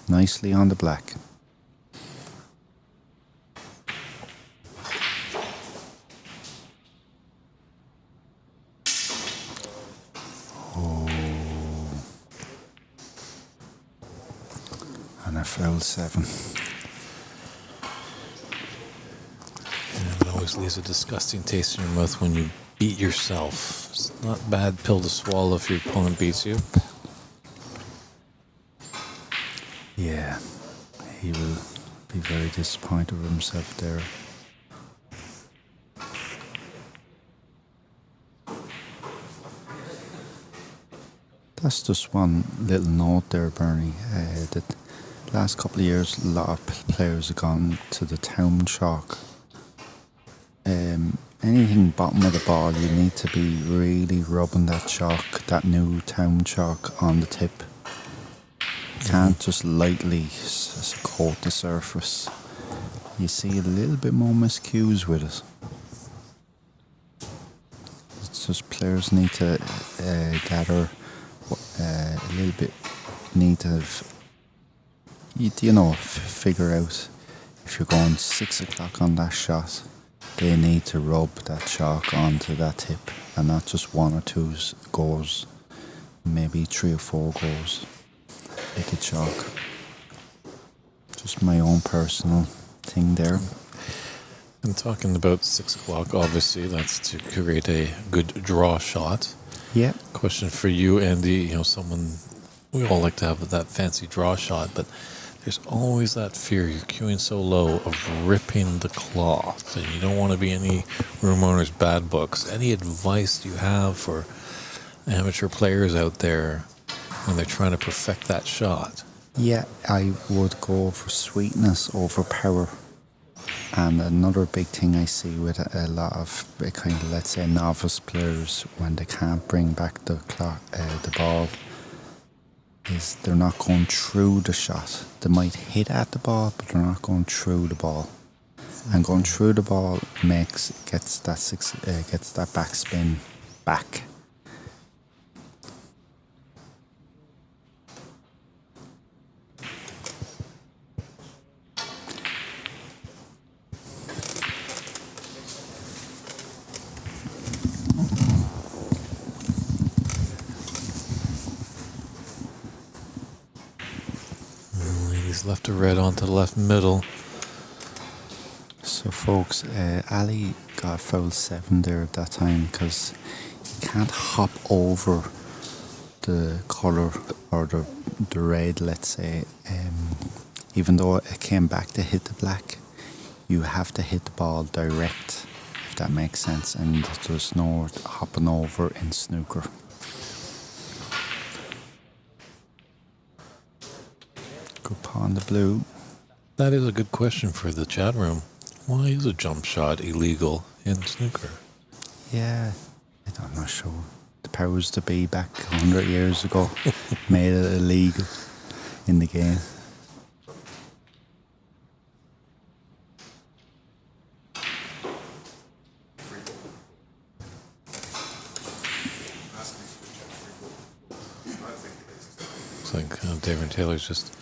nicely on the black. Foul 7. Yeah, it always leaves a disgusting taste in your mouth when you beat yourself. It's not a bad pill to swallow if your opponent beats you. Yeah, he will be very disappointed with himself there. That's just one little note there, Burney, that last couple of years, a lot of players have gone to the town chalk. Anything bottom of the ball, you need to be really rubbing that chalk, that new town chalk, on the tip. You can't just lightly coat the surface. You see a little bit more miscues with it. It's just players need to gather a little bit, need to figure out if you're going 6 o'clock on that shot, they need to rub that chalk onto that tip and not just 1 or 2 goes, maybe 3 or 4 goes with the chalk. Just my own personal thing there. And talking about 6 o'clock, obviously that's to create a good draw shot. Yeah. Question for you, Andy. We all like to have that fancy draw shot, but there's always that fear. You're queuing so low of ripping the cloth, and you don't want to be any room owners' bad books. Any advice you have for amateur players out there when they're trying to perfect that shot? Yeah, I would go for sweetness over power. And another big thing I see with a lot of kind of, let's say, novice players when they can't bring back the ball is they're not going through the shot. They might hit at the ball, but they're not going through the ball. And going through the ball gets that backspin back. He's left a red onto the left middle. So So, folks, Ali got foul 7 there at that time because he can't hop over the colour or the red, let's say. Even though it came back to hit the black, you have to hit the ball direct, if that makes sense, and there's no hopping over in snooker. Good pawn the blue. That is a good question for the chat room. Why is a jump shot illegal in snooker? Yeah, I'm not sure. The powers to be back 100 years ago made it illegal in the game. Looks like David Taylor's just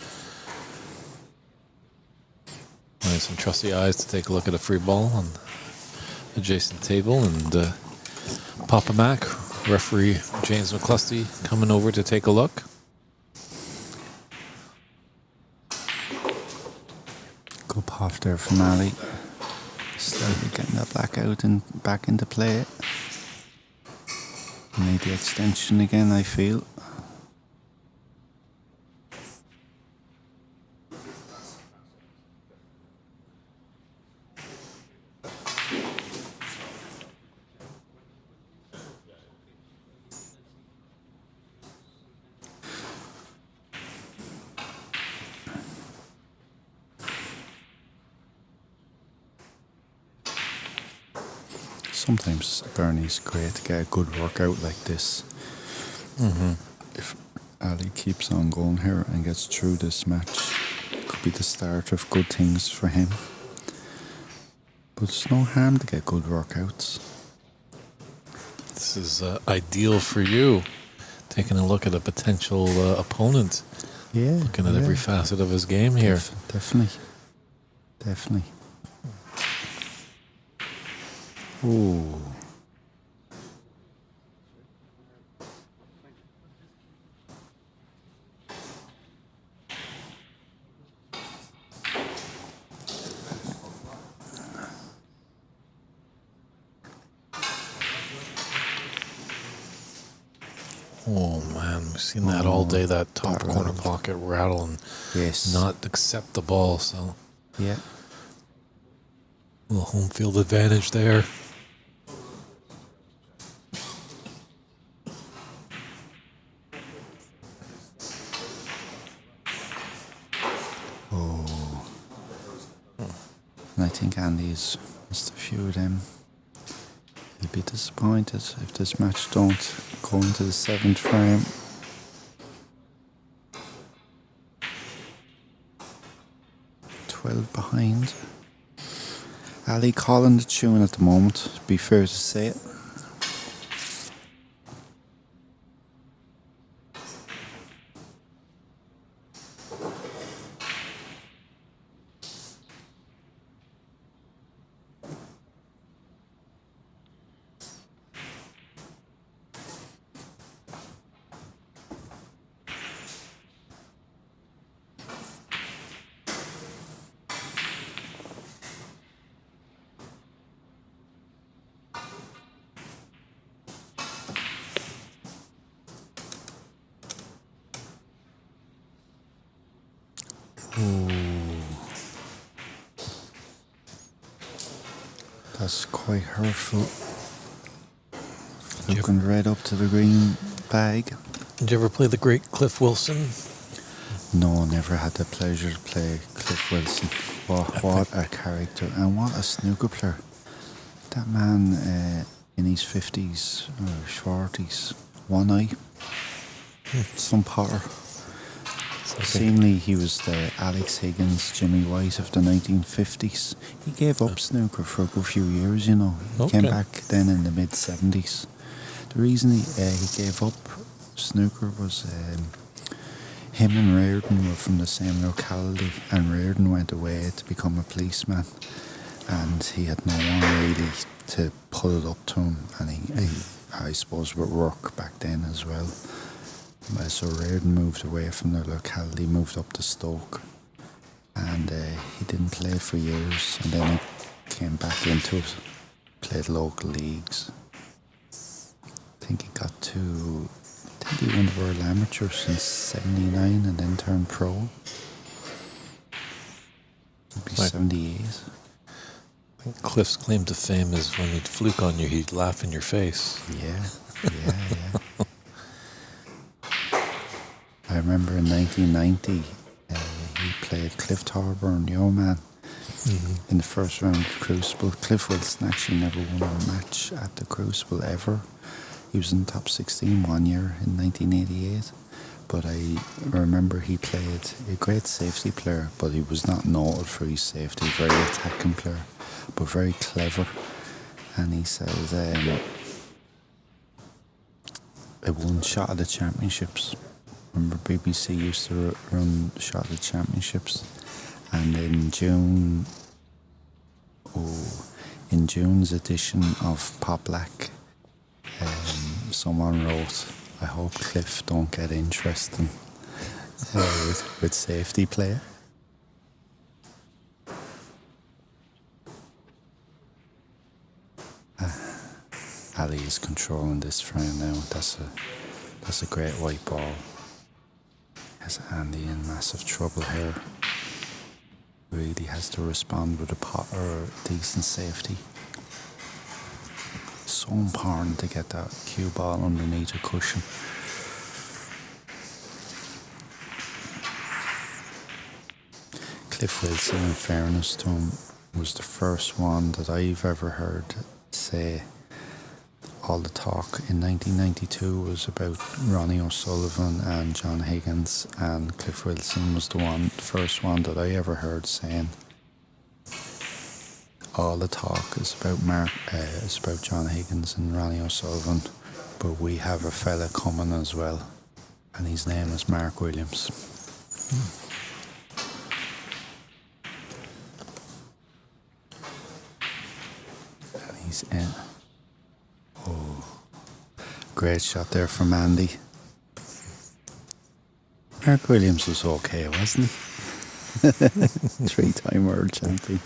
wanting some trusty eyes to take a look at a free ball on adjacent table, and Papa Mac, referee James McClusty, coming over to take a look. Good pop there from Ali. Slowly getting that black out and back into play. Made the extension again, I feel. Sometimes Burney's great to get a good workout like this. If Ali keeps on going here and gets through this match, it could be the start of good things for him. But it's no harm to get good workouts. This is ideal for you, taking a look at a potential opponent. Yeah. Looking at every facet of his game here. Definitely. Ooh. Oh man, we've seen that all day, that top that corner rattled. pocket rattle and Yes. not accept the ball, so Yeah. a little home field advantage there. And I think Andy's missed a few of them. He'll be disappointed if this match don't go into the 7th frame. .12 behind. Ali calling the tune at the moment, to be fair to say it. That's quite hurtful. Looking right up to the green bag. Did you ever play the great Cliff Wilson? No, never had the pleasure to play Cliff Wilson. What a character and what a snooker player. That man in his 50s or 40s, one eye, some power. Seemingly he was the Alex Higgins, Jimmy White of the 1950s. He gave up snooker for a good few years, you know. He came back then in the mid-70s. The reason he gave up snooker was him and Reardon were from the same locality, and Reardon went away to become a policeman, and he had no one really to put it up to him, and he I suppose would work back then as well. So Reardon moved away from the locality, moved up to Stoke, and he didn't play for years, and then he came back into it, played local leagues. I think he won the World Amateur since '79 and then turned pro. It'd be Right. 78. I think Cliff's claim to fame is when he'd fluke on you, he'd laugh in your face. Yeah. I remember in 1990, he played Cliff Thorburn, Yeoman, in the first round of the Crucible. Cliff Wilson actually never won a match at the Crucible ever. He was in the top 16 one year in 1988. But I remember he played a great safety player, but he was not noted for his safety. Very attacking player, but very clever. And he says, I won Shot of the Championships. Remember BBC used to run Shot of the Championships. And in June's edition of Pop Black, someone wrote, I hope Cliff don't get interested with safety player. Ali is controlling this frame now. That's a great white ball. Has Andy in massive trouble here. Really has to respond with a pot or a decent safety. So important to get that cue ball underneath a cushion. Cliff Wilson, in fairness to him, was the first one that I've ever heard say all the talk in 1992 was about Ronnie O'Sullivan and John Higgins, and Cliff Wilson was the first one that I ever heard saying all the talk is about John Higgins and Ronnie O'Sullivan, but we have a fella coming as well, and his name is Mark Williams. And he's in. Oh, great shot there from Andy. Mark Williams was okay, wasn't he? 3-time world champion.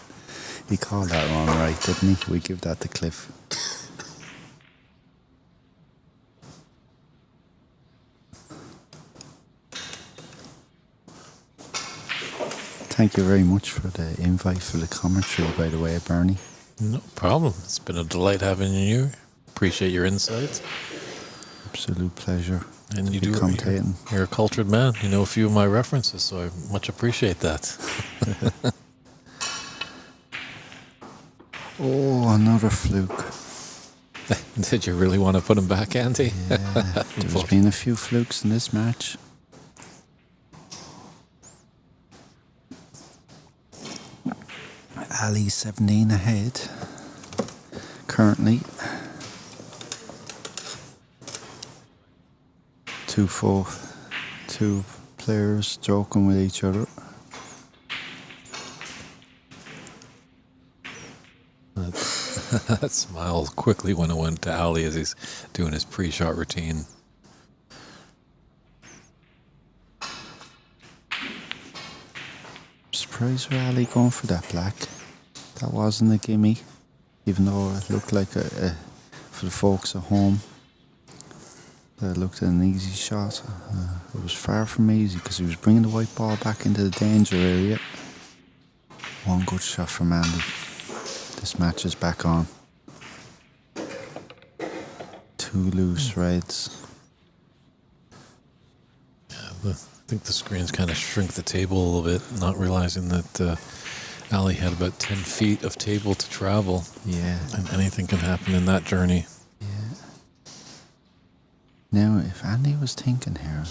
He called that one right, didn't he? We give that to Cliff. Thank you very much for the invite for the commentary, by the way, Burney. No problem. It's been a delight having you. Appreciate your insights. Absolute pleasure. And to you be commentating. You're a cultured man. You know a few of my references, so I much appreciate that. Oh, another fluke. Did you really want to put him back, Andy? Yeah, there's been a few flukes in this match. Ali 17 ahead. Currently. 2 players joking with each other. That smile quickly when it went to Ali as he's doing his pre-shot routine. Surprised with Ali going for that black. That wasn't a gimme, even though it looked like for the folks at home, that looked an easy shot. It was far from easy because he was bringing the white ball back into the danger area. One good shot from Andy. This match is back on. 2 loose reds. Yeah, I think the screens kind of shrink the table a little bit, not realizing that Ali had about 10 feet of table to travel. Yeah. And anything can happen in that journey. Yeah. Now, if Andy was thinking here,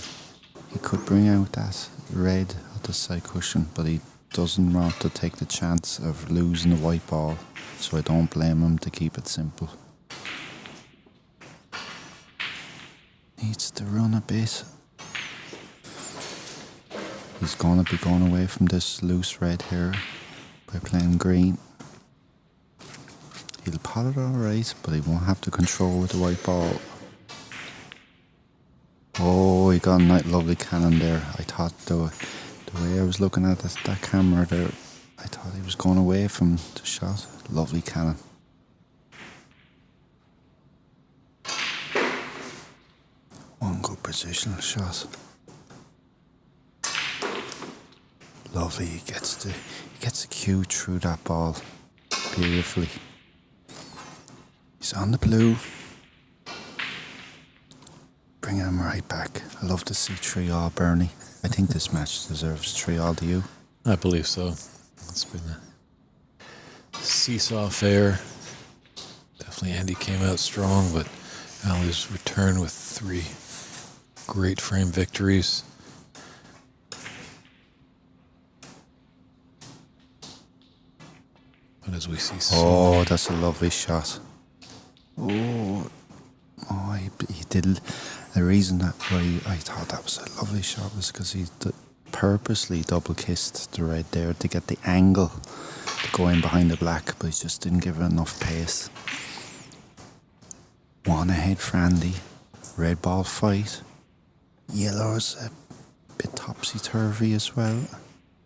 he could bring out that red at the side cushion, but he doesn't want to take the chance of losing the white ball, so I don't blame him to keep it simple. Needs to run a bit. He's going to be going away from this loose red here by playing green. He'll pot it alright, but he won't have to control with the white ball. Oh, he got a lovely cannon there. I thought the way I was looking at that camera there, I I thought he was going away from the shot. Lovely cannon. One good positional shot. Lovely. He gets the cue through that ball beautifully. He's on the blue. Bringing him right back. I love to see 3-all Burney. I think this match deserves 3-all. Do you? I believe so. It's been a seesaw affair. Definitely Andy came out strong, but Ali's returned with 3 great frame victories. But as we see, Oh, that's a lovely shot. Oh, he did. The reason that why I thought that was a lovely shot was because he purposely double kissed the red there to get the angle to go in behind the black, but he just didn't give it enough pace. 1 ahead for Andy. Red ball fight. Yellow's a bit topsy-turvy as well.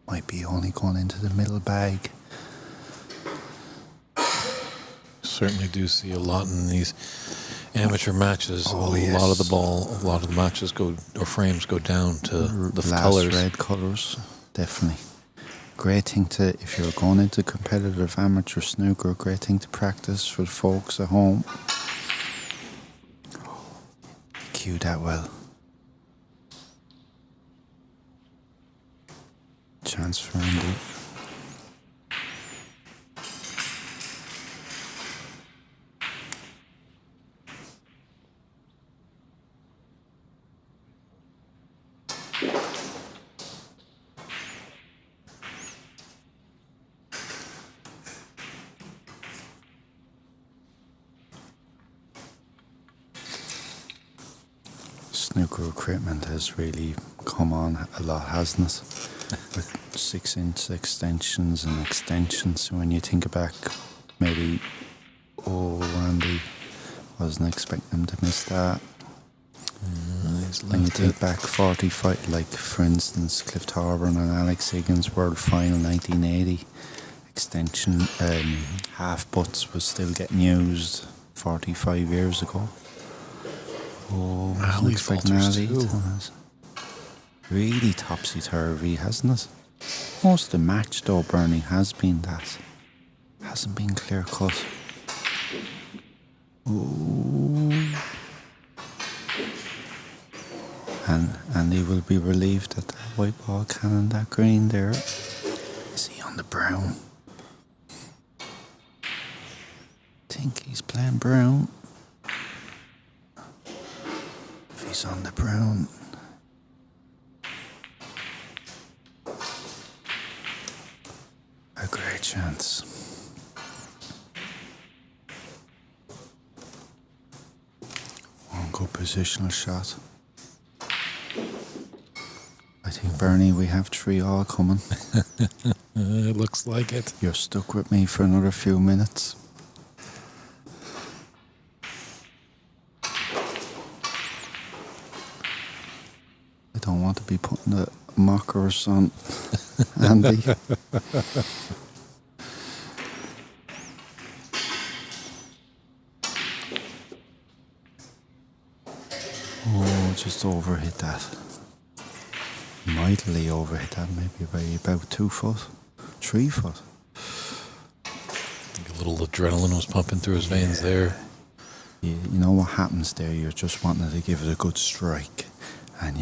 Might be only going into the middle bag. certainly do see a lot in these amateur matches. Oh, a yes. lot of the matches go, or frames go down to the Last colors. red colours, definitely. Great thing to, if you're going into competitive amateur snooker, great thing to practice for the folks at home. Cue that well. Chance for Andy. Snooker equipment has really come on a lot, hasn't it? With 6-inch extensions and extensions. So when you think back, maybe, Andy, wasn't expecting him to miss that. When you think back 45, like for instance, Cliff Thorburn and Alex Higgins World Final 1980, extension half butts was still getting used 45 years ago. Wasn't Ali expecting falters Ali too. to- Really topsy-turvy, hasn't it? Most of the match though, Burney, has been that. Hasn't been clear cut. And he will be relieved that that white ball cannon that green there. Is he on the brown? Think he's playing brown. If he's on the brown. A great chance. One good positional shot. I think, Burney, we have 3-all coming. It looks like it. You're stuck with me for another few minutes. I don't want to be putting the mockers on Andy. Just overhit that. Mightily overhit that, maybe by about 2 foot, 3 foot. I think a little adrenaline was pumping through his veins there. You know what happens there? You're just wanting to give it a good strike, and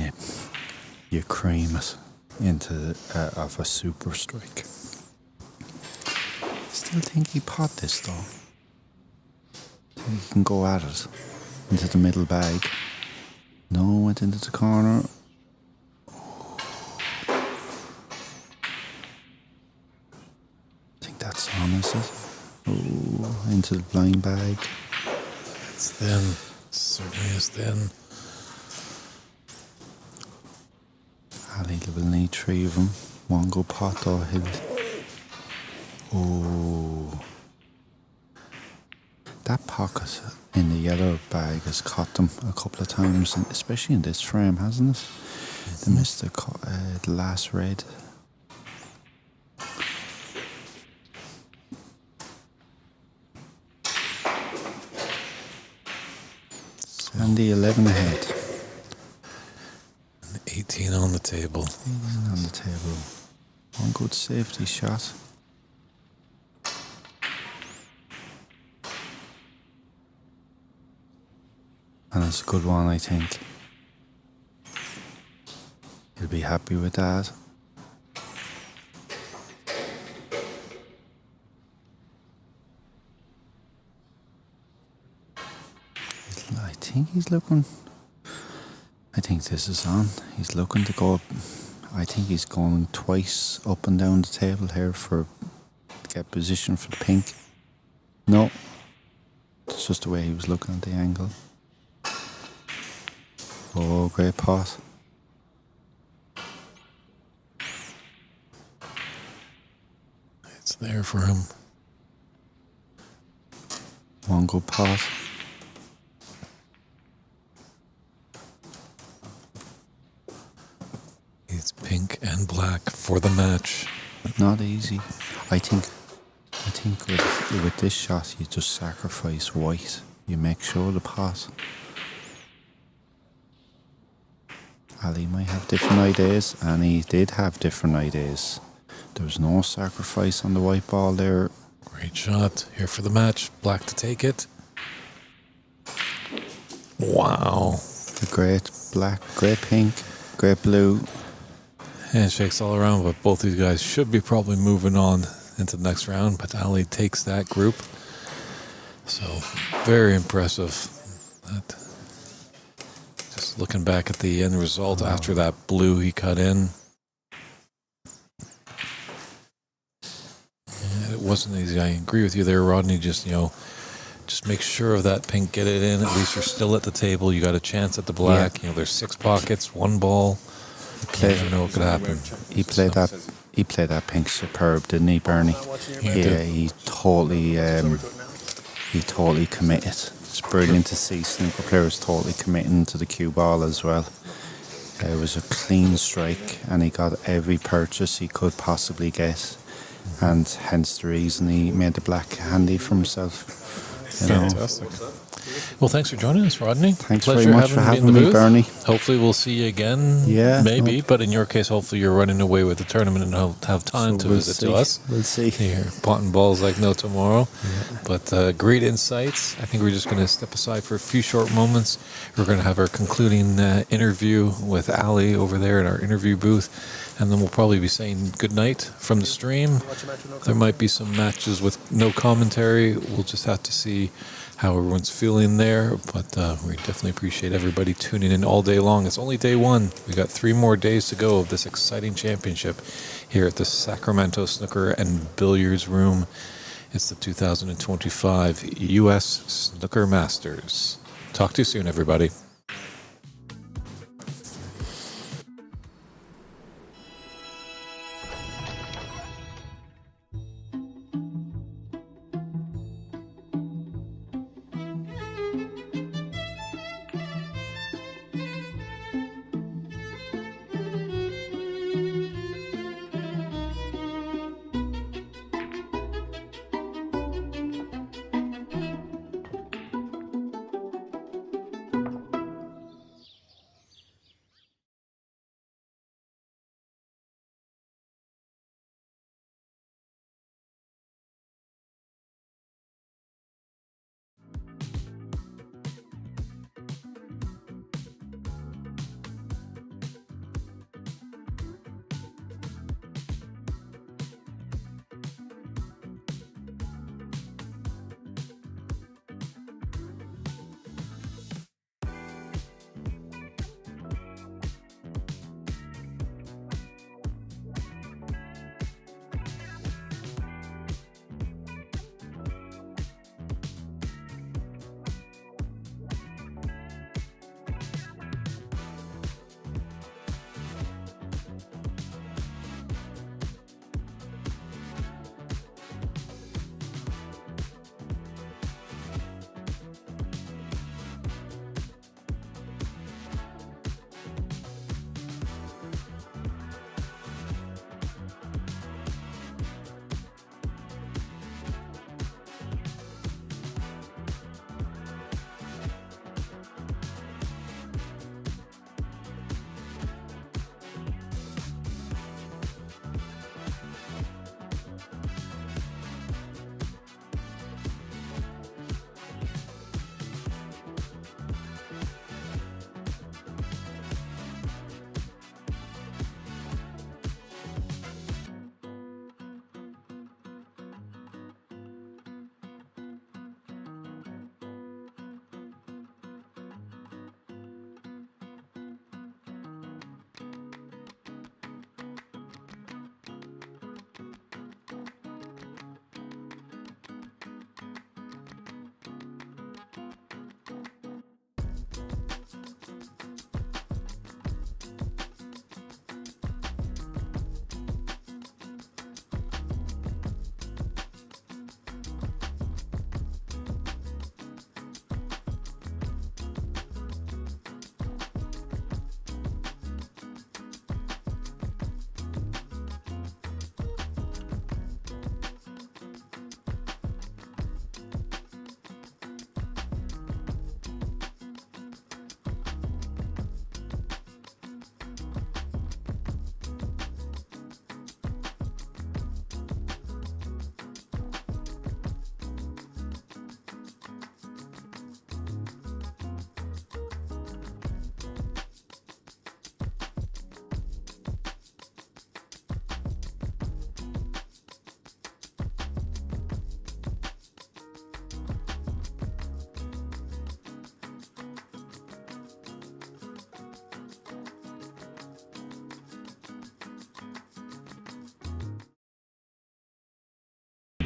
you cream it into of a super strike. Still think he pot this though. Think he can go at it into the middle bag. No, went into the corner. I think that's on, is it? Oh, into the blind bag. It's thin. Certainly is thin. Ali will need 3 of them. One go pot though, that pocket in the yellow bag has caught them a couple of times, and especially in this frame, hasn't it? They missed the last red. Andy 11 ahead. 18 on the table. 18 on the table. One good safety shot. And it's a good one, I think. He'll be happy with that. I think he's looking. I think this is on. He's looking to go. I think he's going twice up and down the table here to get position for the pink. No. It's just the way he was looking at the angle. Oh, great pot. It's there for him. One good pot. It's pink and black for the match. Not easy. I think with this shot you just sacrifice white. You make sure the pot. Ali might have different ideas, and he did have different ideas. There was no sacrifice on the white ball there. Great shot. Here for the match. Black to take it. Wow. The great black, great pink, great blue. Handshakes all around, but both these guys should be probably moving on into the next round. But Ali takes that group. So, very impressive. Just looking back at the end result after that blue he cut in. And it wasn't easy. I agree with you there, Rodney. Just make sure of that pink, get it in. At least you're still at the table. You got a chance at the black. Yeah. There's 6 pockets, 1 ball. You never know what could happen. He played that pink superb, didn't he, Burney? Yeah, he totally committed. It's brilliant to see snooker players totally committing to the cue ball as well. It was a clean strike, and he got every purchase he could possibly get, and hence the reason he made the black handy for himself. Fantastic. Well, thanks for joining us, Rodney. Thanks Pleasure very much for having me, Burney. Hopefully we'll see you again. Yeah. Maybe, but in your case, hopefully you're running away with the tournament and have time to visit to us. We'll see. Here, potting balls like no tomorrow. Yeah. But great insights. I think we're just going to step aside for a few short moments. We're going to have our concluding interview with Ali over there in our interview booth. And then we'll probably be saying goodnight from the stream. There might be some matches with no commentary. We'll just have to see how everyone's feeling there, but we definitely appreciate everybody tuning in all day long. It's only day 1. We got 3 more days to go of this exciting championship here at the Sacramento Snooker and Billiards Room. It's the 2025 US Snooker Masters. Talk to you soon, everybody.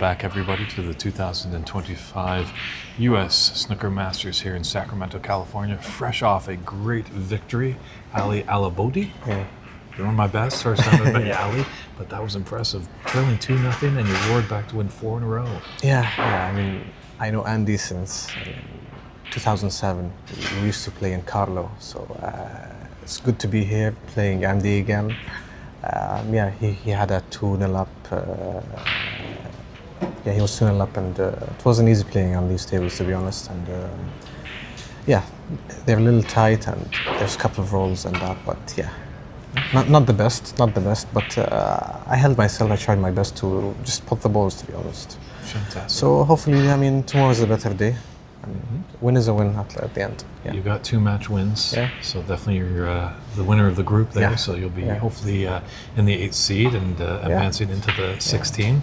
back, everybody, to the 2025 U.S. Snooker Masters here in Sacramento, California. Fresh off a great victory, Ali Alabodi. Yeah. Doing my best, first time I've met you, Ali, but that was impressive. Trailing 2-0, and you roared back to win 4 in a row. Yeah. I mean, I know Andy since 2007. We used to play in Carlo, so it's good to be here playing Andy again. He had a 2-0 up. He was 2-0 up, and it wasn't easy playing on these tables, to be honest. And they're a little tight, and there's a couple of rolls and that, but yeah. Not the best, but I held myself. I tried my best to just put the balls, to be honest. Fantastic. So hopefully, tomorrow is a better day. Win is a win at the end. Yeah. You got 2 match wins, Yeah. so definitely you're the winner of the group there. Yeah. So you'll be Yeah. hopefully in the 8th seed and advancing into the 16.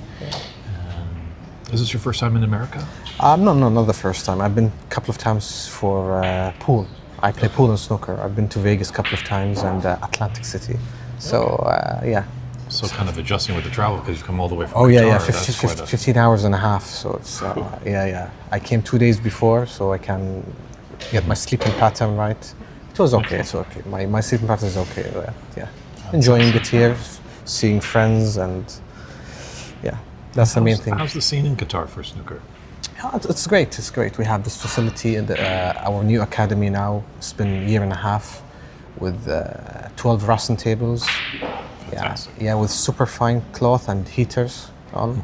Is this your first time in America? No, not the first time. I've been a couple of times for pool. I play pool and snooker. I've been to Vegas a couple of times and Atlantic City. So yeah. So kind of adjusting with the travel because you've come all the way from Oh yeah, Qatar. That's quite 15 hours and a half. So it's I came 2 days before, so I can get my sleeping pattern right. It was okay. It's okay. My sleeping pattern is okay. Yeah. Enjoying it here, seeing friends, and yeah, that's the main thing. How's the scene in Qatar for snooker? Yeah, it's great. It's great. We have this facility in our new academy now. It's been a year and a half with 12 Rassen tables. Fantastic. Yeah, with super fine cloth and heaters on.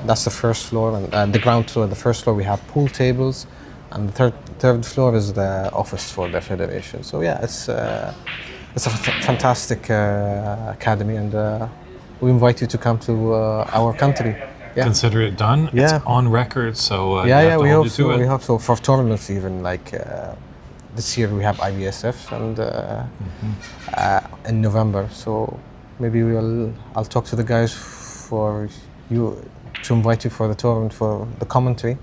That's the first floor, and the ground floor. The first floor we have pool tables, and the third floor is the office for the federation. So yeah, it's a fantastic academy, and we invite you to come to our country. Yeah. Consider it done. Yeah. It's on record, so you Yeah, have to we hold hope you to so. it. We hope so for tournaments even like this year we have IBSF and in November. So maybe I'll talk to the guys for you to invite you for the tournament for the commentary.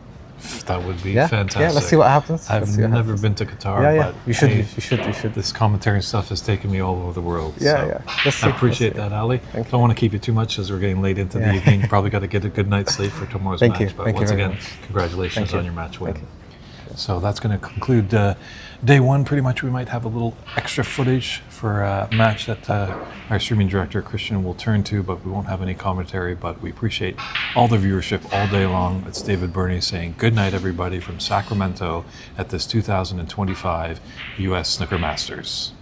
That would be Yeah, fantastic. yeah. Let's see what happens. I've Let's see what never happens. been to Qatar, Yeah, but you should. hey, You should. this commentary stuff has taken me all over the world. Yeah, so yeah. Let's see, I appreciate let's see. that, Ali. Thank Don't want to keep you too much as we're getting late into the Yeah. evening. Probably got to get a good night's sleep for tomorrow's Thank match. you. But Thank you once very again, much. congratulations Thank you. on your match win. Thank you. So that's going to conclude day 1. Pretty much we might have a little extra footage for a match that our streaming director Christian will turn to, but we won't have any commentary. But we appreciate all the viewership all day long. It's David Burney saying good night, everybody, from Sacramento at this 2025 U.S. Snooker Masters.